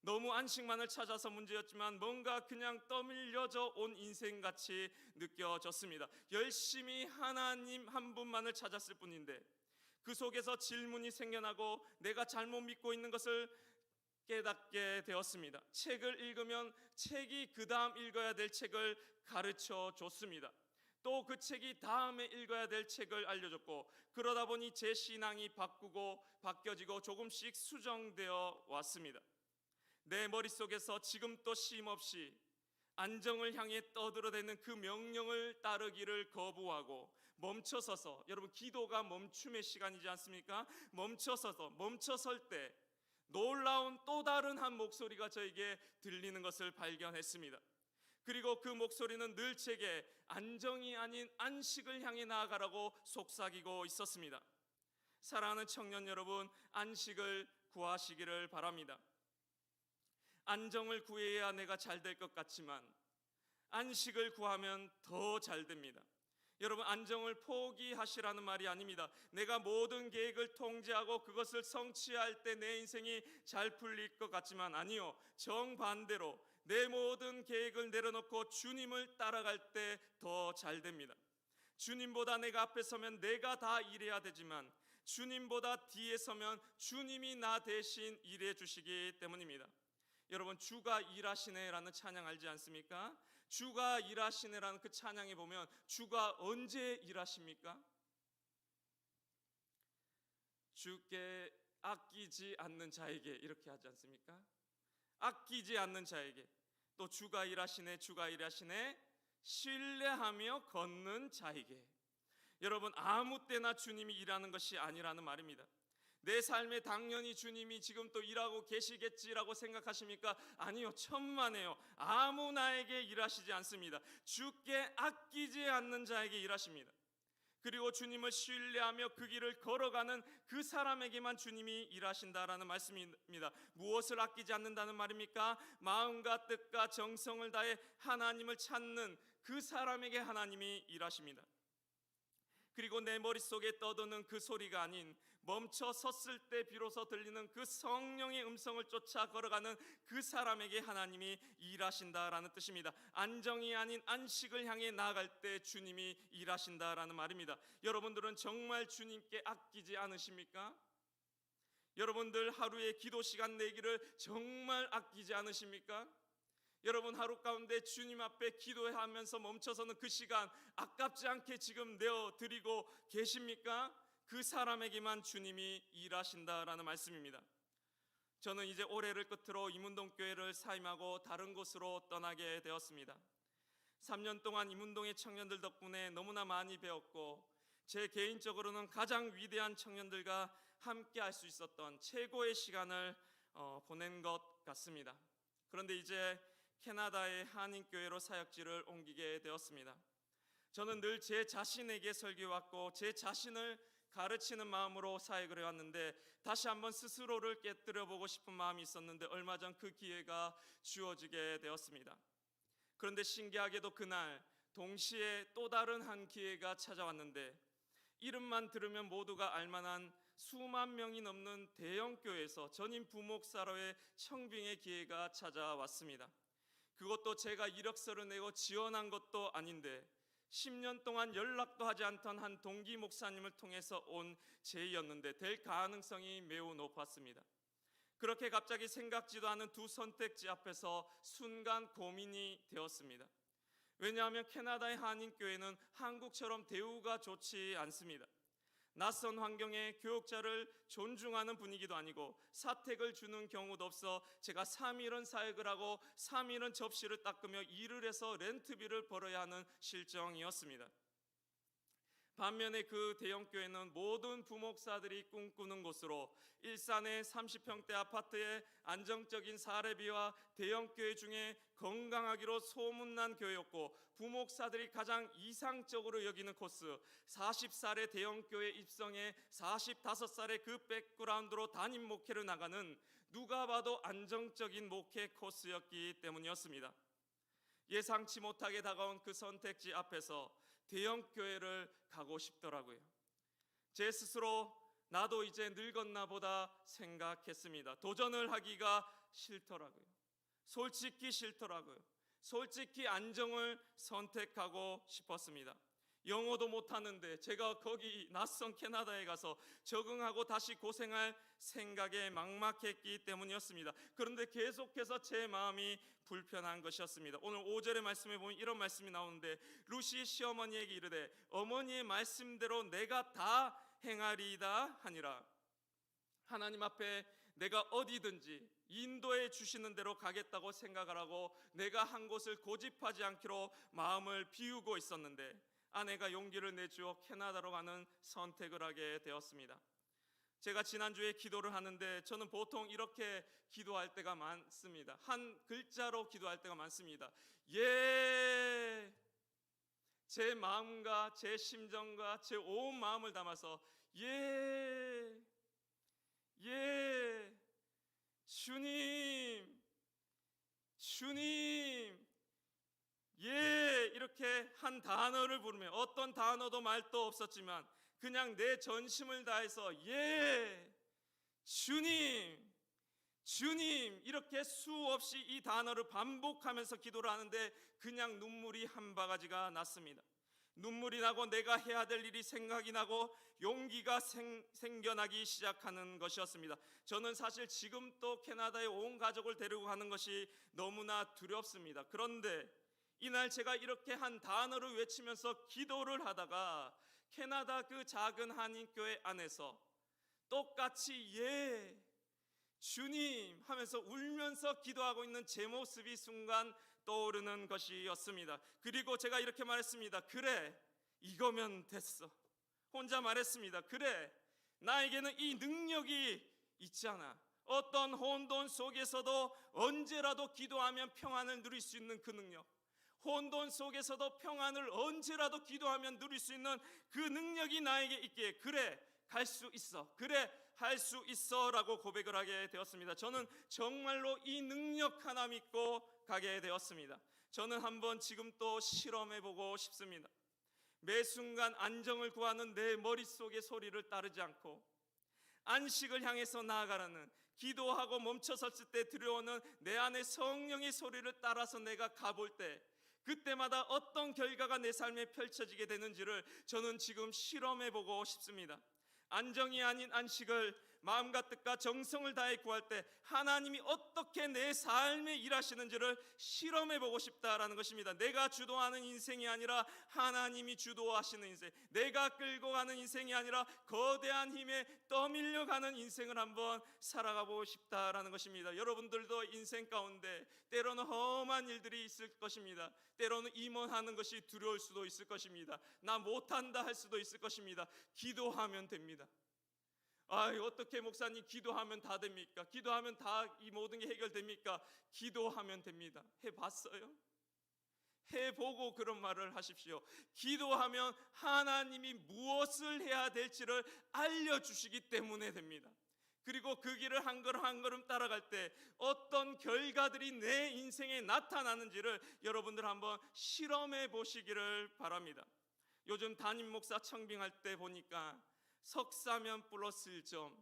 너무 안식만을 찾아서 문제였지만 뭔가 그냥 떠밀려져 온 인생같이 느껴졌습니다. 열심히 하나님 한 분만을 찾았을 뿐인데 그 속에서 질문이 생겨나고 내가 잘못 믿고 있는 것을 깨닫게 되었습니다. 책을 읽으면 책이 그 다음 읽어야 될 책을 가르쳐 줬습니다. 또 그 책이 다음에 읽어야 될 책을 알려줬고, 그러다 보니 제 신앙이 바뀌어지고 조금씩 수정되어 왔습니다. 내 머릿속에서 지금 또 쉼없이 안정을 향해 떠들어대는 그 명령을 따르기를 거부하고 멈춰서서, 여러분 기도가 멈춤의 시간이지 않습니까? 멈춰설 때 놀라운 또 다른 한 목소리가 저에게 들리는 것을 발견했습니다. 그리고 그 목소리는 늘 제게 안정이 아닌 안식을 향해 나아가라고 속삭이고 있었습니다. 사랑하는 청년 여러분, 안식을 구하시기를 바랍니다. 안정을 구해야 내가 잘 될 것 같지만 안식을 구하면 더 잘 됩니다. 여러분, 안정을 포기하시라는 말이 아닙니다. 내가 모든 계획을 통제하고 그것을 성취할 때 내 인생이 잘 풀릴 것 같지만, 아니요, 정반대로 내 모든 계획을 내려놓고 주님을 따라갈 때 더 잘 됩니다. 주님보다 내가 앞에 서면 내가 다 일해야 되지만 주님보다 뒤에 서면 주님이 나 대신 일해 주시기 때문입니다. 여러분, 주가 일하시네라는 찬양 알지 않습니까? 주가 일하시네라는 그 찬양에 보면 주가 언제 일하십니까? 주께 아끼지 않는 자에게, 이렇게 하지 않습니까? 아끼지 않는 자에게. 또 주가 일하시네 신뢰하며 걷는 자에게. 여러분, 아무 때나 주님이 일하는 것이 아니라는 말입니다. 내 삶에 당연히 주님이 지금 또 일하고 계시겠지라고 생각하십니까? 아니요, 천만에요. 아무 나에게 일하시지 않습니다. 주께 아끼지 않는 자에게 일하십니다. 그리고 주님을 신뢰하며 그 길을 걸어가는 그 사람에게만 주님이 일하신다라는 말씀입니다. 무엇을 아끼지 않는다는 말입니까? 마음과 뜻과 정성을 다해 하나님을 찾는 그 사람에게 하나님이 일하십니다. 그리고 내 머릿속에 떠도는 그 소리가 아닌 멈춰 섰을 때 비로소 들리는 그 성령의 음성을 쫓아 걸어가는 그 사람에게 하나님이 일하신다라는 뜻입니다. 안정이 아닌 안식을 향해 나아갈 때 주님이 일하신다라는 말입니다. 여러분들은 정말 주님께 아끼지 않으십니까? 여러분들 하루에 기도 시간 내기를 정말 아끼지 않으십니까? 여러분 하루 가운데 주님 앞에 기도하면서 멈춰서는 그 시간 아깝지 않게 지금 내어드리고 계십니까? 그 사람에게만 주님이 일하신다라는 말씀입니다. 저는 이제 올해를 끝으로 이문동교회를 사임하고 다른 곳으로 떠나게 되었습니다. 3년 동안 이문동의 청년들 덕분에 너무나 많이 배웠고, 제 개인적으로는 가장 위대한 청년들과 함께 할 수 있었던 최고의 시간을 보낸 것 같습니다. 그런데 이제 캐나다의 한인교회로 사역지를 옮기게 되었습니다. 저는 늘 제 자신에게 설교해왔고 제 자신을 가르치는 마음으로 사역을 해왔는데, 다시 한번 스스로를 깨뜨려보고 싶은 마음이 있었는데 얼마 전 그 기회가 주어지게 되었습니다. 그런데 신기하게도 그날 동시에 또 다른 한 기회가 찾아왔는데, 이름만 들으면 모두가 알만한 수만 명이 넘는 대형교회에서 전임 부목사로의 청빙의 기회가 찾아왔습니다. 그것도 제가 이력서를 내고 지원한 것도 아닌데 10년 동안 연락도 하지 않던 한 동기 목사님을 통해서 온 제의였는데 될 가능성이 매우 높았습니다. 그렇게 갑자기 생각지도 않은 두 선택지 앞에서 순간 고민이 되었습니다. 왜냐하면 캐나다의 한인교회는 한국처럼 대우가 좋지 않습니다. 낯선 환경에 교육자를 존중하는 분위기도 아니고 사택을 주는 경우도 없어 제가 3일은 사역을 하고 3일은 접시를 닦으며 일을 해서 렌트비를 벌어야 하는 실정이었습니다. 반면에 그 대형교회는 모든 부목사들이 꿈꾸는 곳으로 일산의 30평대 아파트의 안정적인 사례비와 대형교회 중에 건강하기로 소문난 교회였고, 부목사들이 가장 이상적으로 여기는 코스, 40살의 대형교회 입성에 45살의 그 백그라운드로 담임 목회를 나가는 누가 봐도 안정적인 목회 코스였기 때문이었습니다. 예상치 못하게 다가온 그 선택지 앞에서 대형교회를 가고 싶더라고요. 제 스스로 나도 이제 늙었나 보다 생각했습니다. 도전을 하기가 싫더라고요. 솔직히 싫더라고요. 솔직히 안정을 선택하고 싶었습니다. 영어도 못하는데 제가 거기 낯선 캐나다에 가서 적응하고 다시 고생할 생각에 막막했기 때문이었습니다. 그런데 계속해서 제 마음이 불편한 것이었습니다. 오늘 5절의 말씀에 보면 이런 말씀이 나오는데 루시 시어머니에게 이르되 어머니의 말씀대로 내가 다 행하리이다 하니라. 하나님 앞에 내가 어디든지 인도해 주시는 대로 가겠다고 생각을 하고 내가 한 곳을 고집하지 않기로 마음을 비우고 있었는데 아내가 용기를 내주어 캐나다로 가는 선택을 하게 되었습니다. 제가 지난주에 기도를 하는데 저는 보통 이렇게 기도할 때가 많습니다. 한 글자로 기도할 때가 많습니다. 예. 제 마음과 제 심정과 제 온 마음을 담아서 예. 예. 주님. 주님. 예, 이렇게 한 단어를 부르며 어떤 단어도 말도 없었지만 그냥 내 전심을 다해서 예, 주님, 주님 이렇게 수없이 이 단어를 반복하면서 기도를 하는데 그냥 눈물이 한 바가지가 났습니다. 눈물이 나고 내가 해야 될 일이 생각이 나고 용기가 생겨나기 시작하는 것이었습니다. 저는 사실 지금 또 캐나다에 온 가족을 데리고 가는 것이 너무나 두렵습니다. 그런데 이날 제가 이렇게 한 단어를 외치면서 기도를 하다가 캐나다 그 작은 한인교회 안에서 똑같이 예, 주님 하면서 울면서 기도하고 있는 제 모습이 순간 떠오르는 것이었습니다. 그리고 제가 이렇게 말했습니다. 그래, 이거면 됐어. 혼자 말했습니다. 그래, 나에게는 이 능력이 있잖아. 어떤 혼돈 속에서도 언제라도 기도하면 평안을 누릴 수 있는 그 능력, 혼돈 속에서도 평안을 언제라도 기도하면 누릴 수 있는 그 능력이 나에게 있기에 그래, 갈 수 있어. 그래, 할 수 있어 라고 고백을 하게 되었습니다. 저는 정말로 이 능력 하나 믿고 가게 되었습니다. 저는 한번 지금 또 실험해보고 싶습니다. 매 순간 안정을 구하는 내 머릿속의 소리를 따르지 않고 안식을 향해서 나아가라는, 기도하고 멈춰섰을 때 들려오는 내 안의 성령의 소리를 따라서 내가 가볼 때 그때마다 어떤 결과가 내 삶에 펼쳐지게 되는지를 저는 지금 실험해보고 싶습니다. 안정이 아닌 안식을 마음과 뜻과 정성을 다해 구할 때 하나님이 어떻게 내 삶에 일하시는지를 실험해보고 싶다라는 것입니다. 내가 주도하는 인생이 아니라 하나님이 주도하시는 인생, 내가 끌고 가는 인생이 아니라 거대한 힘에 떠밀려가는 인생을 한번 살아가보고 싶다라는 것입니다. 여러분들도 인생 가운데 때로는 험한 일들이 있을 것입니다. 때로는 임원하는 것이 두려울 수도 있을 것입니다. 나 못한다 할 수도 있을 것입니다. 기도하면 됩니다. 어떻게 목사님 기도하면 다 됩니까? 기도하면 다 이 모든 게 해결됩니까? 기도하면 됩니다. 해봤어요? 해보고 그런 말을 하십시오. 기도하면 하나님이 무엇을 해야 될지를 알려주시기 때문에 됩니다. 그리고 그 길을 한 걸음 한 걸음 따라갈 때 어떤 결과들이 내 인생에 나타나는지를 여러분들 한번 실험해 보시기를 바랍니다. 요즘 담임 목사 청빙할 때 보니까 석사면 플러스 1점,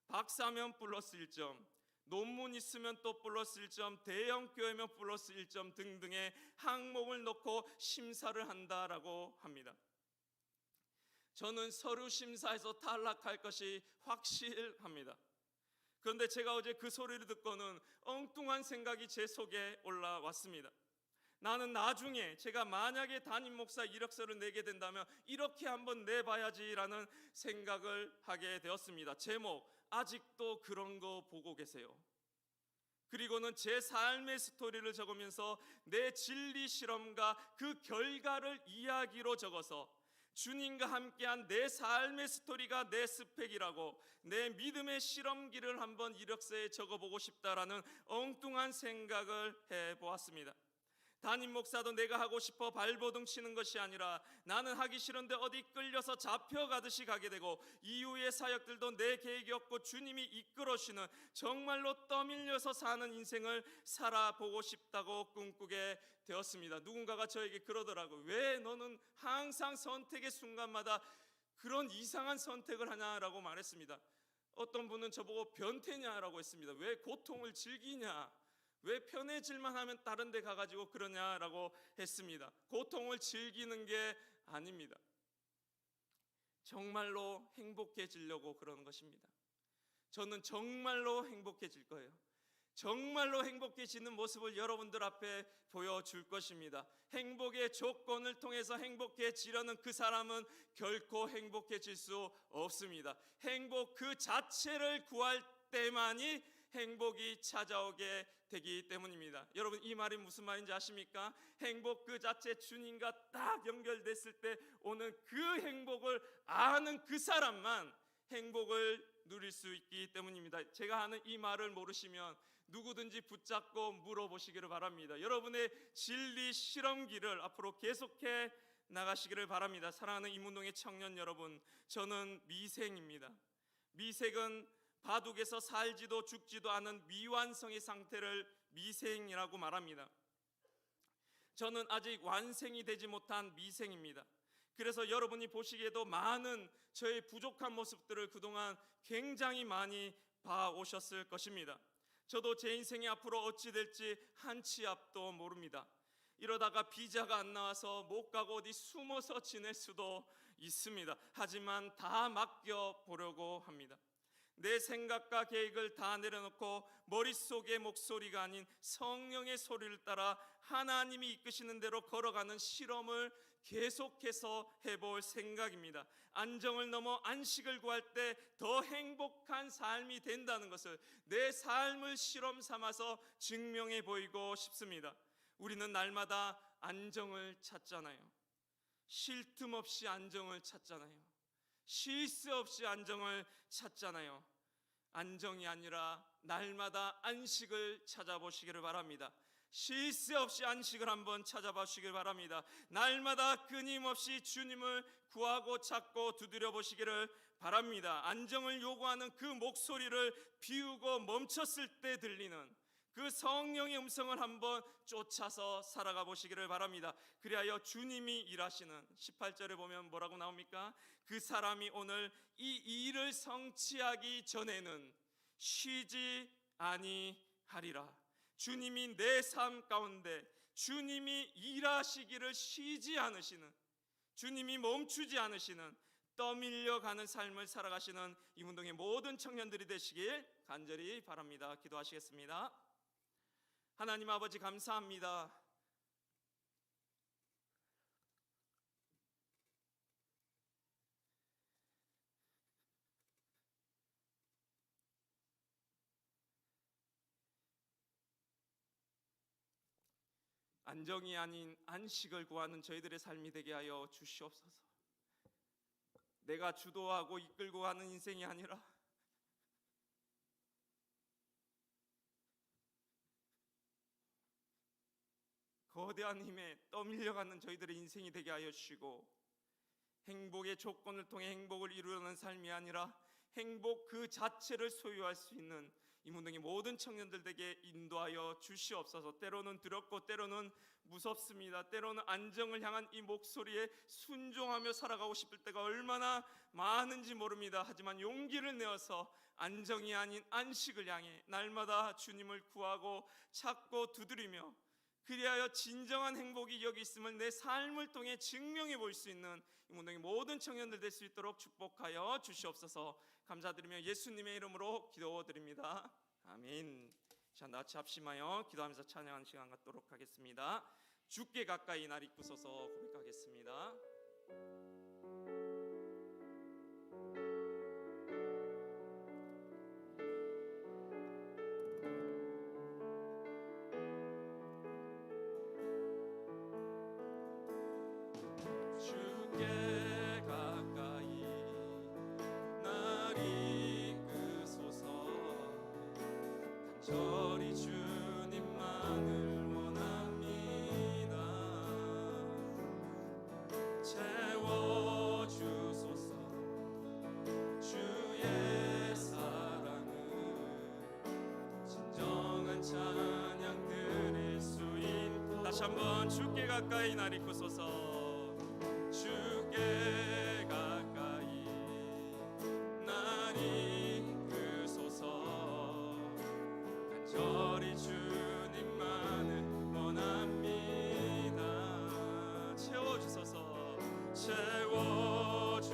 박사면 플러스 1점, 논문 있으면 또 플러스 1점, 대형 교회면 플러스 1점 등등의 항목을 놓고 심사를 한다라고 합니다. 저는 서류 심사에서 탈락할 것이 확실합니다. 그런데 제가 어제 그 소리를 듣고는 엉뚱한 생각이 제 속에 올라왔습니다. 나는 나중에 제가 만약에 담임 목사 이력서를 내게 된다면 이렇게 한번 내봐야지라는 생각을 하게 되었습니다. 제목, 아직도 그런 거 보고 계세요. 그리고는 제 삶의 스토리를 적으면서 내 진리 실험과 그 결과를 이야기로 적어서 주님과 함께한 내 삶의 스토리가 내 스펙이라고 내 믿음의 실험기를 한번 이력서에 적어보고 싶다라는 엉뚱한 생각을 해보았습니다. 담임 목사도 내가 하고 싶어 발버둥 치는 것이 아니라 나는 하기 싫은데 어디 끌려서 잡혀가듯이 가게 되고 이후의 사역들도 내 계획이 없고 주님이 이끌어주시는 정말로 떠밀려서 사는 인생을 살아보고 싶다고 꿈꾸게 되었습니다. 누군가가 저에게 그러더라고요. 왜 너는 항상 선택의 순간마다 그런 이상한 선택을 하냐라고 말했습니다. 어떤 분은 저보고 변태냐라고 했습니다. 왜 고통을 즐기냐, 왜 편해질만 하면 다른 데 가가지고 그러냐라고 했습니다. 고통을 즐기는 게 아닙니다. 정말로 행복해지려고 그러는 것입니다. 저는 정말로 행복해질 거예요. 정말로 행복해지는 모습을 여러분들 앞에 보여줄 것입니다. 행복의 조건을 통해서 행복해지려는 그 사람은 결코 행복해질 수 없습니다. 행복 그 자체를 구할 때만이 행복이 찾아오게 되기 때문입니다. 여러분, 이 말이 무슨 말인지 아십니까? 행복 그 자체, 주님과 딱 연결됐을 때 오는 그 행복을 아는 그 사람만 행복을 누릴 수 있기 때문입니다. 제가 하는 이 말을 모르시면 누구든지 붙잡고 물어보시기를 바랍니다. 여러분의 진리 실험기를 앞으로 계속해 나가시기를 바랍니다. 사랑하는 이문동의 청년 여러분, 저는 미생입니다. 미생은 바둑에서 살지도 죽지도 않은 미완성의 상태를 미생이라고 말합니다. 저는 아직 완생이 되지 못한 미생입니다. 그래서 여러분이 보시기에도 많은 저의 부족한 모습들을 그동안 굉장히 많이 봐오셨을 것입니다. 저도 제 인생이 앞으로 어찌 될지 한치 앞도 모릅니다. 이러다가 비자가 안 나와서 못 가고 어디 숨어서 지낼 수도 있습니다. 하지만 다 맡겨보려고 합니다. 내 생각과 계획을 다 내려놓고 머릿속의 목소리가 아닌 성령의 소리를 따라 하나님이 이끄시는 대로 걸어가는 실험을 계속해서 해볼 생각입니다. 안정을 넘어 안식을 구할 때 더 행복한 삶이 된다는 것을 내 삶을 실험 삼아서 증명해 보이고 싶습니다. 우리는 날마다 안정을 찾잖아요. 쉴 틈 없이 안정을 찾잖아요. 쉴 새 없이 안정을 찾잖아요. 안정이 아니라 날마다 안식을 찾아보시기를 바랍니다. 쉴 새 없이 안식을 한번 찾아보시길 바랍니다. 날마다 끊임없이 주님을 구하고 찾고 두드려 보시기를 바랍니다. 안정을 요구하는 그 목소리를 비우고 멈췄을 때 들리는 그 성령의 음성을 한번 쫓아서 살아가 보시기를 바랍니다. 그리하여 주님이 일하시는 18절에 보면 뭐라고 나옵니까? 그 사람이 오늘 이 일을 성취하기 전에는 쉬지 아니하리라. 주님이 내 삶 가운데 주님이 일하시기를 쉬지 않으시는, 주님이 멈추지 않으시는 떠밀려가는 삶을 살아가시는 이문동의 모든 청년들이 되시길 간절히 바랍니다. 기도하시겠습니다. 하나님 아버지, 감사합니다. 안정이 아닌 안식을 구하는 저희들의 삶이 되게 하여 주시옵소서. 내가 주도하고 이끌고 가는 인생이 아니라 거대한 힘에 떠밀려가는 저희들의 인생이 되게 하여 주시고, 행복의 조건을 통해 행복을 이루려는 삶이 아니라 행복 그 자체를 소유할 수 있는 이문동의 모든 청년들에게 인도하여 주시옵소서. 때로는 두렵고 때로는 무섭습니다. 때로는 안정을 향한 이 목소리에 순종하며 살아가고 싶을 때가 얼마나 많은지 모릅니다. 하지만 용기를 내어서 안정이 아닌 안식을 향해 날마다 주님을 구하고 찾고 두드리며, 그리하여 진정한 행복이 여기 있음을 내 삶을 통해 증명해 볼 수 있는 이문동의 모든 청년들 될 수 있도록 축복하여 주시옵소서. 감사드리며 예수님의 이름으로 기도드립니다. 아멘. 자, 나치 합심하여 기도하면서 찬양하는 시간 갖도록 하겠습니다. 주께 가까이 날 이끄소서 고백하겠습니다. 주께 가까이 날 이끄소서. 간절히 주님만을 원합니다. 채워주소서. 주의 사랑은 진정한 찬양 드릴 수 있도록. 다시 한번 주께 가까이 날 이끄소서. 주께 가까이 날 이끄소서. 간절히 주님만을 원합니다. 채워주소서. 채워주소서.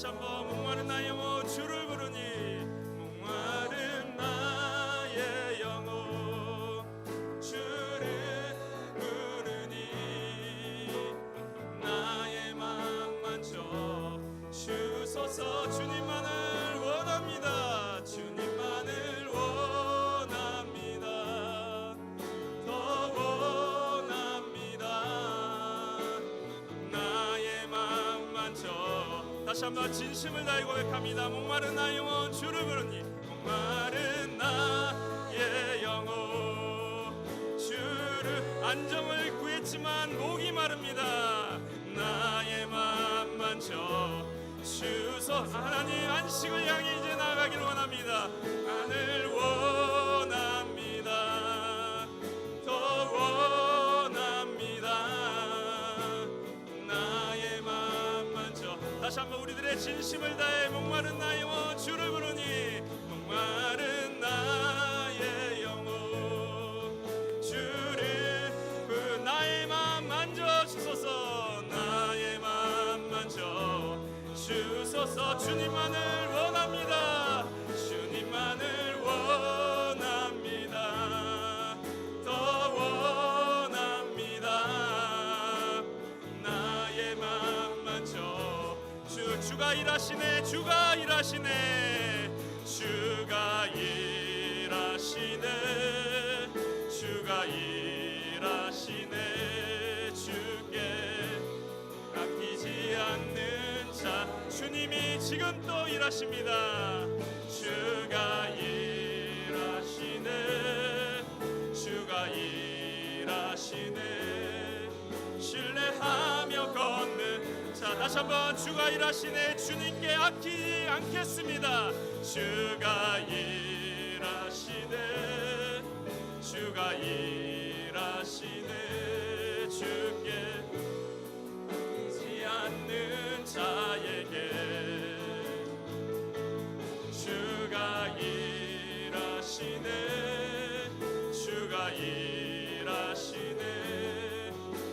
다시 한번 목마른 나의 영혼 주를 부르니 목마른 나의 영혼 주를 부르니 나의 맘 만져 주소서. 주님만을 원합니다. 주님만을 원합니다. 더 원합니다. 나의 맘 만져. 다시 한번 진심을 다해 고백합니다. 목마른 나의 영혼 주를 부르니 목마른 나의 영혼 주를. 안정을 구했지만 목이 마릅니다. 나의 맘 만져 주소. 하나님 안식을 향해 이제 나아가기를 원합니다. 하늘 원합니다. 더 원합니다. 나의 맘 만져. 다시 한번 우리들의 진심을 다해 목마른 나의 영혼 주를 부르니 목마른 나의 영혼 주를 나의 맘 만져 주소서. 나의 맘 만져 주소서. 주님만을 원합니다. 주님만을 원합니다. 더 원합니다. 나의 맘 만져 주가 일하시네. 주가 일하시네. 주가 일하시네. 주가 일하시네. 주께 아끼지 않는 자. 주님이 지금 또 일하십니다. 주가 일하시네. 주가 일하시네. 신뢰하며 걷는 자. 다시 한번 주가 일하시네. 주님께 아끼지 않겠습니다. 주가 일하시네. 주가 일하시네. 주께 아끼지 않는 자에게 주가 일하시네. 주가 일하시네.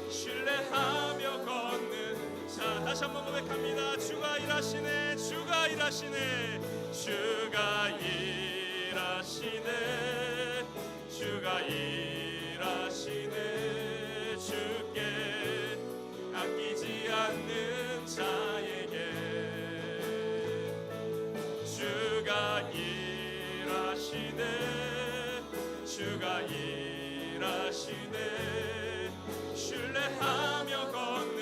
신뢰하며 걷는 자. 다시 한번 고백합니다. 주가 일하시네. 주가 일하시네. 주가 일하시네. 주가 일하시네. 주께 아끼지 않는 자에게 주가 일하시네. 주가 일하시네. 신뢰하며 걷는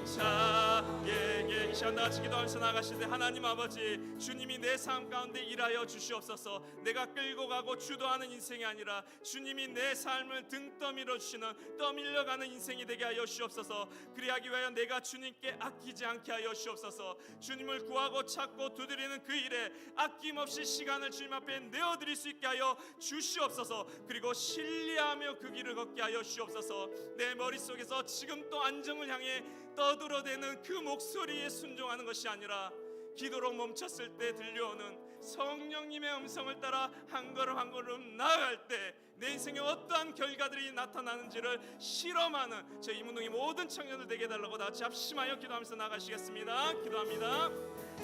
자에게. 이 시간 다 같이 기도하면서 나가시되 하나님 아버지, 주님이 내 삶 가운데 일하여 주시옵소서. 내가 끌고 가고 주도하는 인생이 아니라 주님이 내 삶을 등 떠밀어 주시는, 떠밀려가는 인생이 되게 하여 주시옵소서. 그리하기 위하여 내가 주님께 아끼지 않게 하여 주시옵소서. 주님을 구하고 찾고 두드리는 그 일에 아낌없이 시간을 주님 앞에 내어드릴 수 있게 하여 주시옵소서. 그리고 신뢰하며 그 길을 걷게 하여 주시옵소서. 내 머릿속에서 지금 또 안정을 향해 떠들어대는 그 목소리에 순종하는 것이 아니라 기도로 멈췄을 때 들려오는 성령님의 음성을 따라 한 걸음 한 걸음 나아갈 때 내 인생에 어떠한 결과들이 나타나는지를 실험하는 저희 이문동의 모든 청년들 되게 해달라고 다 같이 합심하여 기도하면서 나가시겠습니다. 기도합니다.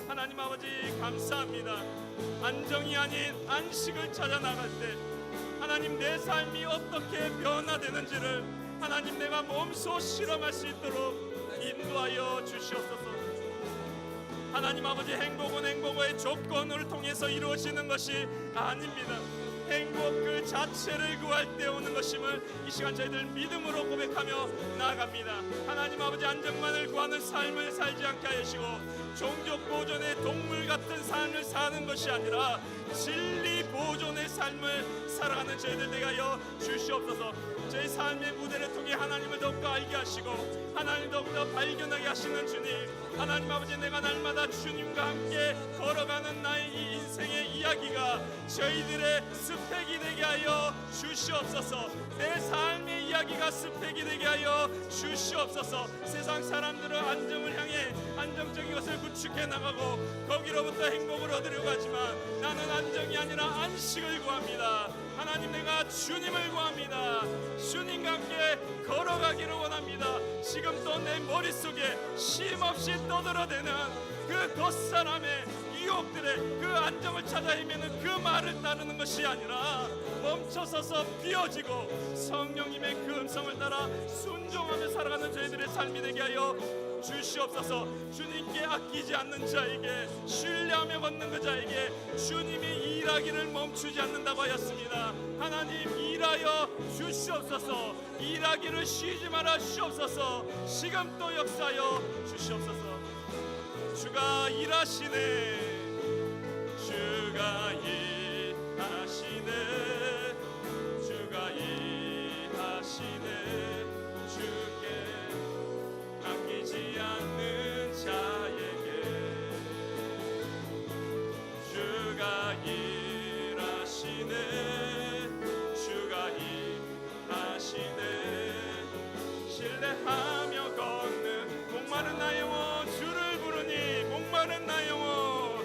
하나님 아버지 감사합니다. 안정이 아닌 안식을 찾아 나갈 때 하나님 내 삶이 어떻게 변화되는지를 하나님 내가 몸소 실험할 수 있도록 인도하여 주시옵소서. 하나님 아버지, 행복은 행복의 조건을 통해서 이루어지는 것이 아닙니다. 행복 그 자체를 구할 때 오는 것임을 이 시간 저희들 믿음으로 고백하며 나아갑니다. 하나님 아버지, 안정만을 구하는 삶을 살지 않게 하시고 종족 보존의 동물 같은 삶을 사는 것이 아니라 진리 보존의 삶을 살아가는 저희들 되게 하여 주시옵소서. 저희 삶의 무대를 통해 하나님을 더욱더 알게 하시고 하나님 더욱더 발견하게 하시는 주님, 하나님 아버지, 내가 날마다 주님과 함께 걸어가는 나의 이 인생의 이야기가 저희들의 스펙이 되게 하여 주시옵소서. 내 삶의 이야기가 스펙이 되게 하여 주시옵소서. 세상 사람들은 안정을 향해 안정적인 것을 구축해 나가고 거기로부터 행복을 얻으려고 하지만 나는 안정이 아니라 안식을 구합니다. 하나님, 내가 주님을 구합니다. 주님과 함께 걸어가기를 원합니다. 지금 또 내 머릿속에 쉼없이 떠들어대는 그 덧사람의 유혹들의 그 안정을 찾아 헤매는 그 말을 따르는 것이 아니라 멈춰서서 비워지고 성령님의 그 음성을 따라 순종하며 살아가는 저희들의 삶이 되게 하여 주시옵소서. 주님께 아끼지 않는 자에게, 신뢰하며 걷는 그 자에게 주님이 일하기를 멈추지 않는다고 하였습니다. 하나님, 일하여 주시옵소서. 일하기를 쉬지 말아 주시옵소서. 지금 또 역사하여 주시옵소서. 주가 일하시네. 주가 일하시네. 주가 일하시네. 주께 아끼지 않는 자에게 주가 일하시네. 주가 일하시네. 신뢰하며 걷는 목마른 나의 영혼 주를 부르니, 목마른 나의 영혼,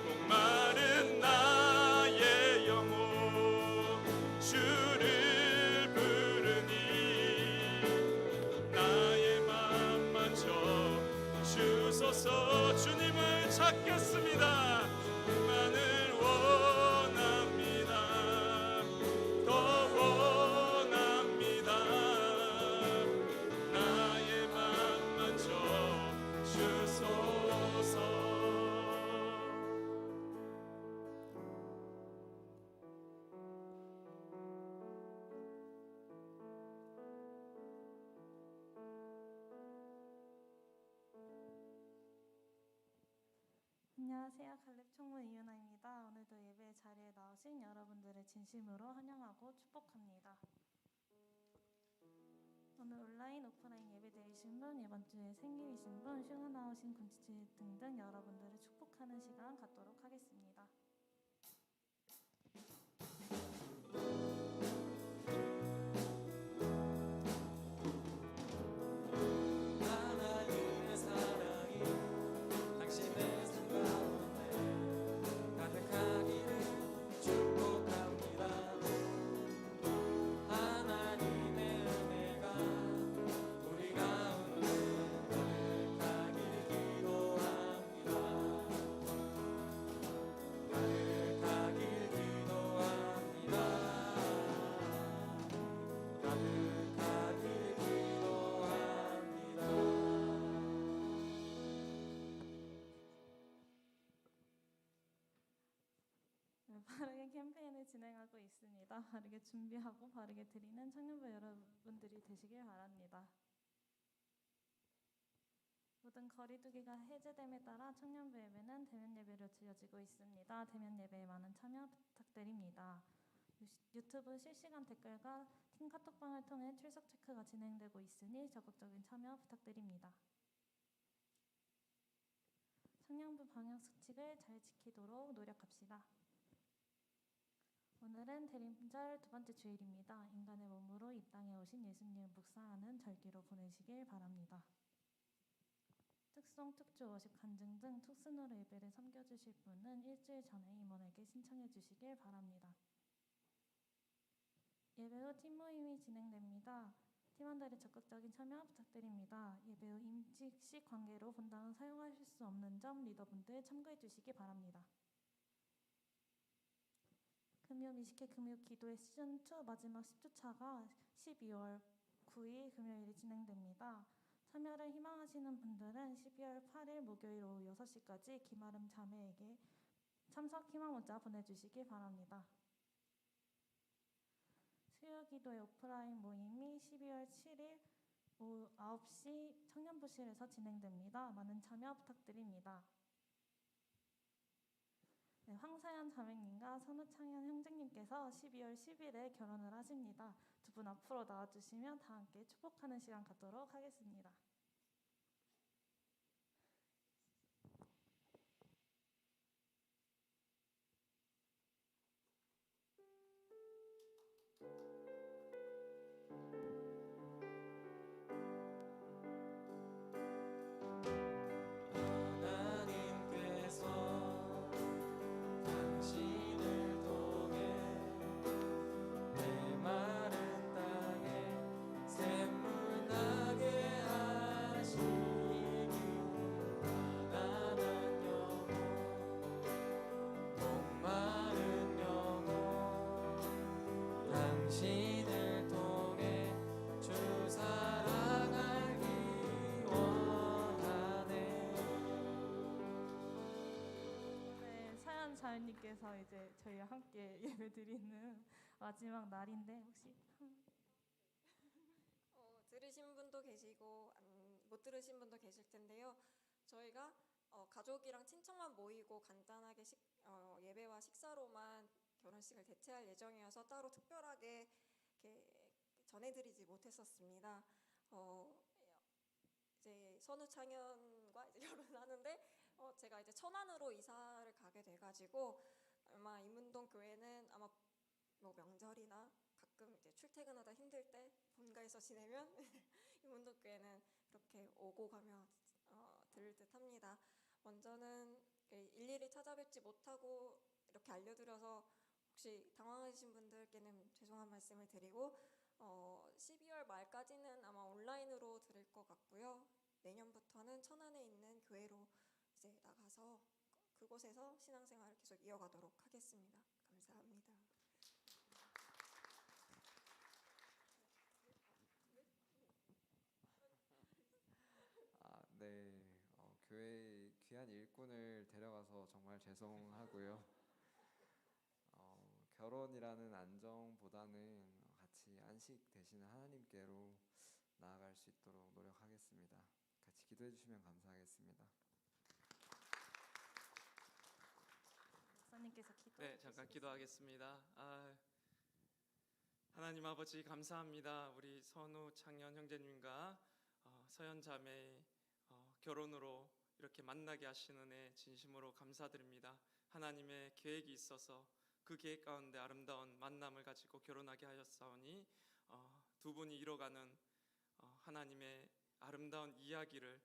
목마른 나의 영혼 주를 부르니 나의 맘 만져 주소서. 주님을 찾겠습니다. 그만을 원합니다. 더 원합니다. 나의 맘 만져 주소서. 안녕하세요. 갈렙 총무 이윤아입니다. 오늘도 예배 자리에 나오신 여러분들을 진심으로 환영하고 축복합니다. 오늘 온라인, 오프라인 예배 드리신 분, 이번 주에 생일이신 분, 휴가 나오신 군치 등등 여러분들을 축복하는 시간 갖도록 하겠습니다. 하나님의 사랑이 당신의 삶 가운데 가득하기를 축복합니다. 하나님의 은혜가 우리 가운데 가득하기를 기도합니다. 가득하길 기도합니다. 가득하길 기도합니다. 바르게 캠페인을 진행하고 있습니다. 바르게 준비하고 바르게 드리는 청년부 여러분들이 되시길 바랍니다. 모든 거리두기가 해제됨에 따라 청년부 예배는 대면 예배로 드려지고 있습니다. 대면 예배에 많은 참여 부탁드립니다. 유튜브 실시간 댓글과 팀 카톡방을 통해 출석 체크가 진행되고 있으니 적극적인 참여 부탁드립니다. 청년부 방역 수칙을 잘 지키도록 노력합시다. 오늘은 대림절 두 번째 주일입니다. 인간의 몸으로 이 땅에 오신 예수님을 묵상하는 절기로 보내시길 바랍니다. 특송, 특주, 워십, 간증 등 특순으로 예배를 섬겨주실 분은 일주일 전에 임원에게 신청해 주시길 바랍니다. 예배 후 팀 모임이 진행됩니다. 팀원들의 적극적인 참여 부탁드립니다. 예배 후 임직식 관계로 본당은 사용하실 수 없는 점 리더분들 참고해 주시기 바랍니다. 금요 미식회 금요 기도의 시즌2 마지막 10주차가 12월 9일 금요일에 진행됩니다. 참여를 희망하시는 분들은 12월 8일 목요일 오후 6시까지 김아름 자매에게 참석 희망 문자 보내주시기 바랍니다. 수요 기도의 오프라인 모임이 12월 7일 오후 9시 청년부실에서 진행됩니다. 많은 참여 부탁드립니다. 네, 황사연 자매님과 선우창현 형제님께서 12월 10일에 결혼을 하십니다. 두 분 앞으로 나와주시면 다 함께 축복하는 시간 갖도록 하겠습니다. 하나님께서 당신을 통해 자매님께서 이제 저희와 함께 예배드리는 마지막 날인데 혹시 들으신 분도 계시고 못 들으신 분도 계실 텐데요. 저희가 가족이랑 친척만 모이고 간단하게 예배와 식사로만 결혼식을 대체할 예정이어서 따로 특별하게 이렇게 전해드리지 못했었습니다. 이제 선우창현과 이제 결혼을 하는데 제가 이제 천안으로 이사를 가게 돼가지고 아마 인문동 교회는 아마 뭐 명절이나 가끔 이제 출퇴근하다 힘들 때 본가에서 지내면 인문동 교회는 이렇게 오고 가며 들을 듯합니다. 먼저는 일일이 찾아뵙지 못하고 이렇게 알려드려서 혹시 당황하신 분들께는 죄송한 말씀을 드리고 12월 말까지는 아마 온라인으로 들을 것 같고요. 내년부터는 천안에 있는 교회로 이제 나가서 그곳에서 신앙생활을 계속 이어가도록 하겠습니다. 감사합니다. 네. 교회 귀한 일꾼을 데려가서 정말 죄송하고요. 결혼이라는 안정보다는 같이 안식 되시는 하나님께로 나아갈 수 있도록 노력하겠습니다. 같이 기도해 주시면 감사하겠습니다. 목사님께서 기도. 네, 잠깐 기도하겠습니다. 하나님 아버지 감사합니다. 우리 선우 창현 형제님과 서연 자매의 결혼으로 이렇게 만나게 하시는 애 진심으로 감사드립니다. 하나님의 계획이 있어서 그 계획 가운데 아름다운 만남을 가지고 결혼하게 하였사오니 두 분이 이뤄가는 하나님의 아름다운 이야기를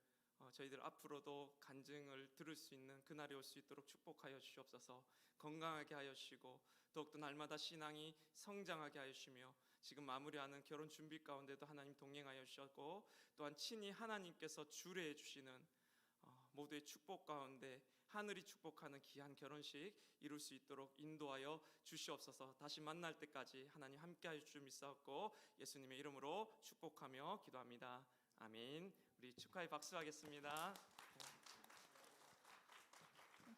저희들 앞으로도 간증을 들을 수 있는 그날이 올 수 있도록 축복하여 주시옵소서. 건강하게 하여 주시고 더욱더 날마다 신앙이 성장하게 하여 주시며 지금 마무리하는 결혼 준비 가운데도 하나님 동행하여 주셨고 또한 친히 하나님께서 주례해 주시는 모두의 축복 가운데 하늘이 축복하는 귀한 결혼식 이룰 수 있도록 인도하여 주시옵소서. 다시 만날 때까지 하나님 함께하여 주실 믿사옵고 예수님의 이름으로 축복하며 기도합니다. 아멘. 우리 축하의 박수하겠습니다.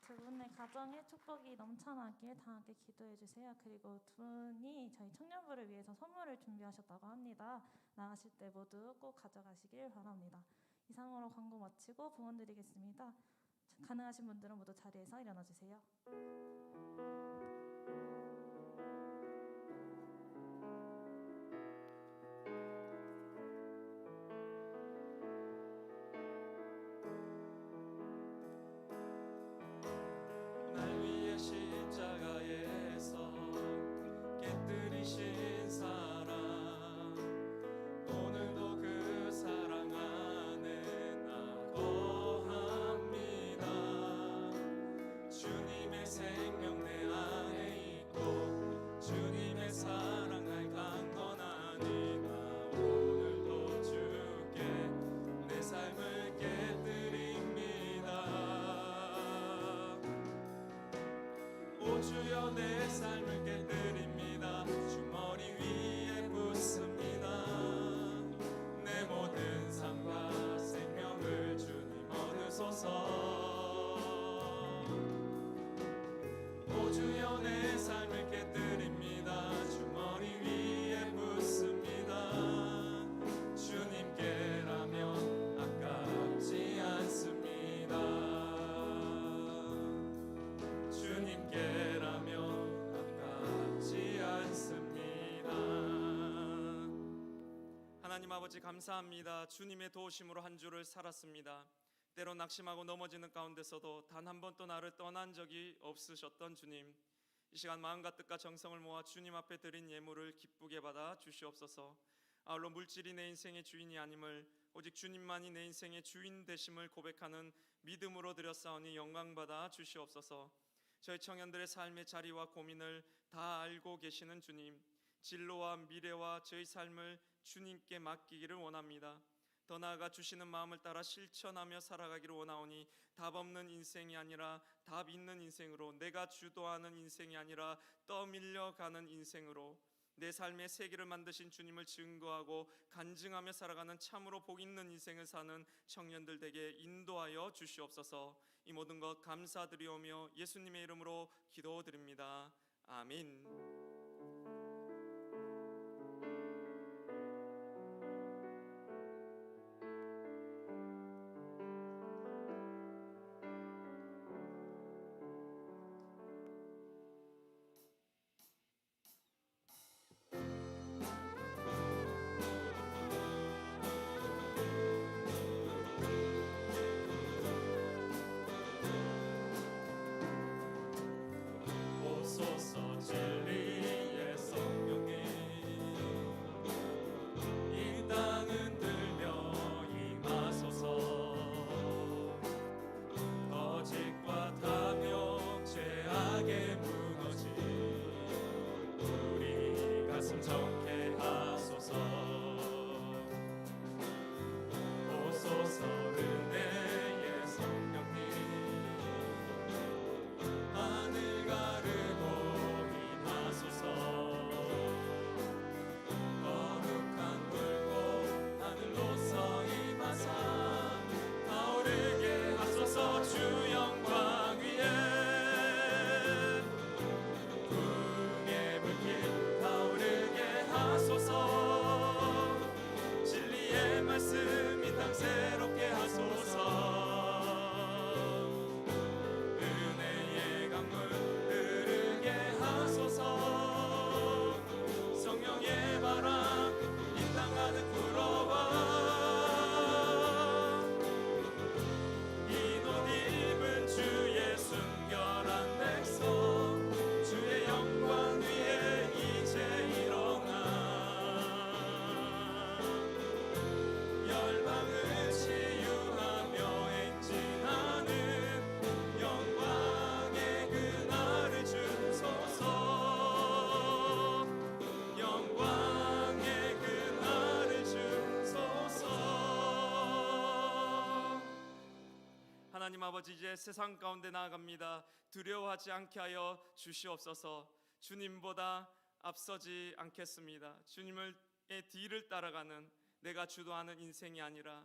두 분의 가정에 축복이 넘쳐나길 당하게 기도해 주세요. 그리고 두 분이 저희 청년부를 위해서 선물을 준비하셨다고 합니다. 나가실 때 모두 꼭 가져가시길 바랍니다. 이상으로 광고 마치고 봉헌 드리겠습니다. 가능하신 분들은 모두 자리에서 일어나 주세요. 날 위해 십자가에서 깨뜨리신 사랑 오늘도 그 사랑 안에 나 거합니다. 주님의 생명 내 안에 있고 주님의 사랑 날 강건하니까 오늘도 주께 내 삶을 깨뜨립니다. 오 주여 내 삶을 깨뜨립니다. 주 머리 위에 붓습니다. 내 모든 삶과 생명을 주님 얻으소서. 오 주여 내 삶을 깨뜨립니다. 주 머리 위에 붓습니다. 주님께라면 아깝지 않습니다. 주님께라면 아깝지 않습니다. 하나님 아버지 감사합니다. 주님의 도우심으로 한 주를 살았습니다. 때로 낙심하고 넘어지는 가운데서도 단 한 번도 나를 떠난 적이 없으셨던 주님, 이 시간 마음과 뜻과 정성을 모아 주님 앞에 드린 예물을 기쁘게 받아 주시옵소서. 아울러 물질이 내 인생의 주인이 아님을 오직 주님만이 내 인생의 주인 되심을 고백하는 믿음으로 드렸사오니 영광받아 주시옵소서. 저희 청년들의 삶의 자리와 고민을 다 알고 계시는 주님, 진로와 미래와 저희 삶을 주님께 맡기기를 원합니다. 더 나아가 주시는 마음을 따라 실천하며 살아가기를 원하오니 답 없는 인생이 아니라 답 있는 인생으로, 내가 주도하는 인생이 아니라 떠밀려가는 인생으로, 내 삶의 세계를 만드신 주님을 증거하고 간증하며 살아가는 참으로 복 있는 인생을 사는 청년들 되게 인도하여 주시옵소서. 이 모든 것 감사드리오며 예수님의 이름으로 기도드립니다. 아멘. 오소서 진리의 성령님 이 땅은 들며 임하소서 거짓과 탐욕 죄악에 무너진 우리 가슴 정케 하소서 오소서 은혜의 성령님 하늘 가르고 임하소서 거룩한 불꽃 하늘로서 임하사 타오르게 하소서 주 영광 위에 궁의 불길 타오르게 하소서 진리의 말씀 이 땅 새롭게 하소서 은혜의 강물 흐르게 하소서 성령의 바람 이 땅 가득 불어와 이 옷 입은 주의 순결한 백성 주의 영광 위에 이제 일어나 열방을 치유하며 행진하는 영광의 그날을 주소서 영광의 그날을 주소서 하나님 아버지, 이제 세상 가운데 나아갑니다. 두려워하지 않게 하여 주시옵소서. 주님보다 앞서지 않겠습니다. 주님의 뒤를 따라가는, 내가 주도하는 인생이 아니라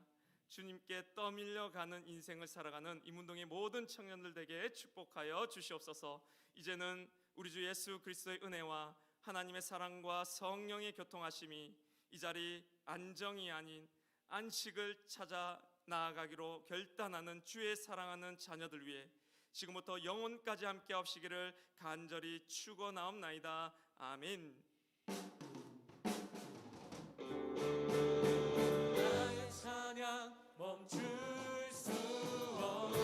주님께 떠밀려 가는 인생을 살아가는 이문동의 모든 청년들에게 축복하여 주시옵소서. 이제는 우리 주 예수 그리스도의 은혜와 하나님의 사랑과 성령의 교통하심이 이 자리 안정이 아닌 안식을 찾아 나아가기로 결단하는 주의 사랑하는 자녀들 위해 지금부터 영혼까지 함께 하시기를 간절히 축원하옵나이다. 아멘. 나의 찬양 멈출 수 없네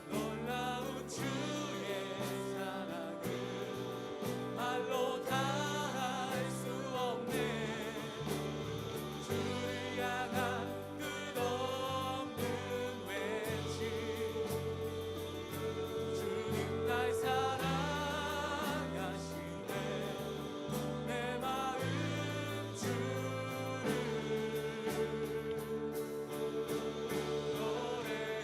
놀라운 주의 사랑은 말로 다할 수 없네 주를 향한 끝없는 외침 주님 날 사랑하시네 내 마음 주를 노래해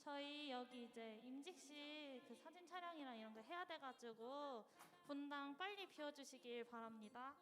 저희 여기 이제 임직식 그 사진 촬영이랑 이런 거 해야 돼가지고 분당 빨리 비워주시길 바랍니다.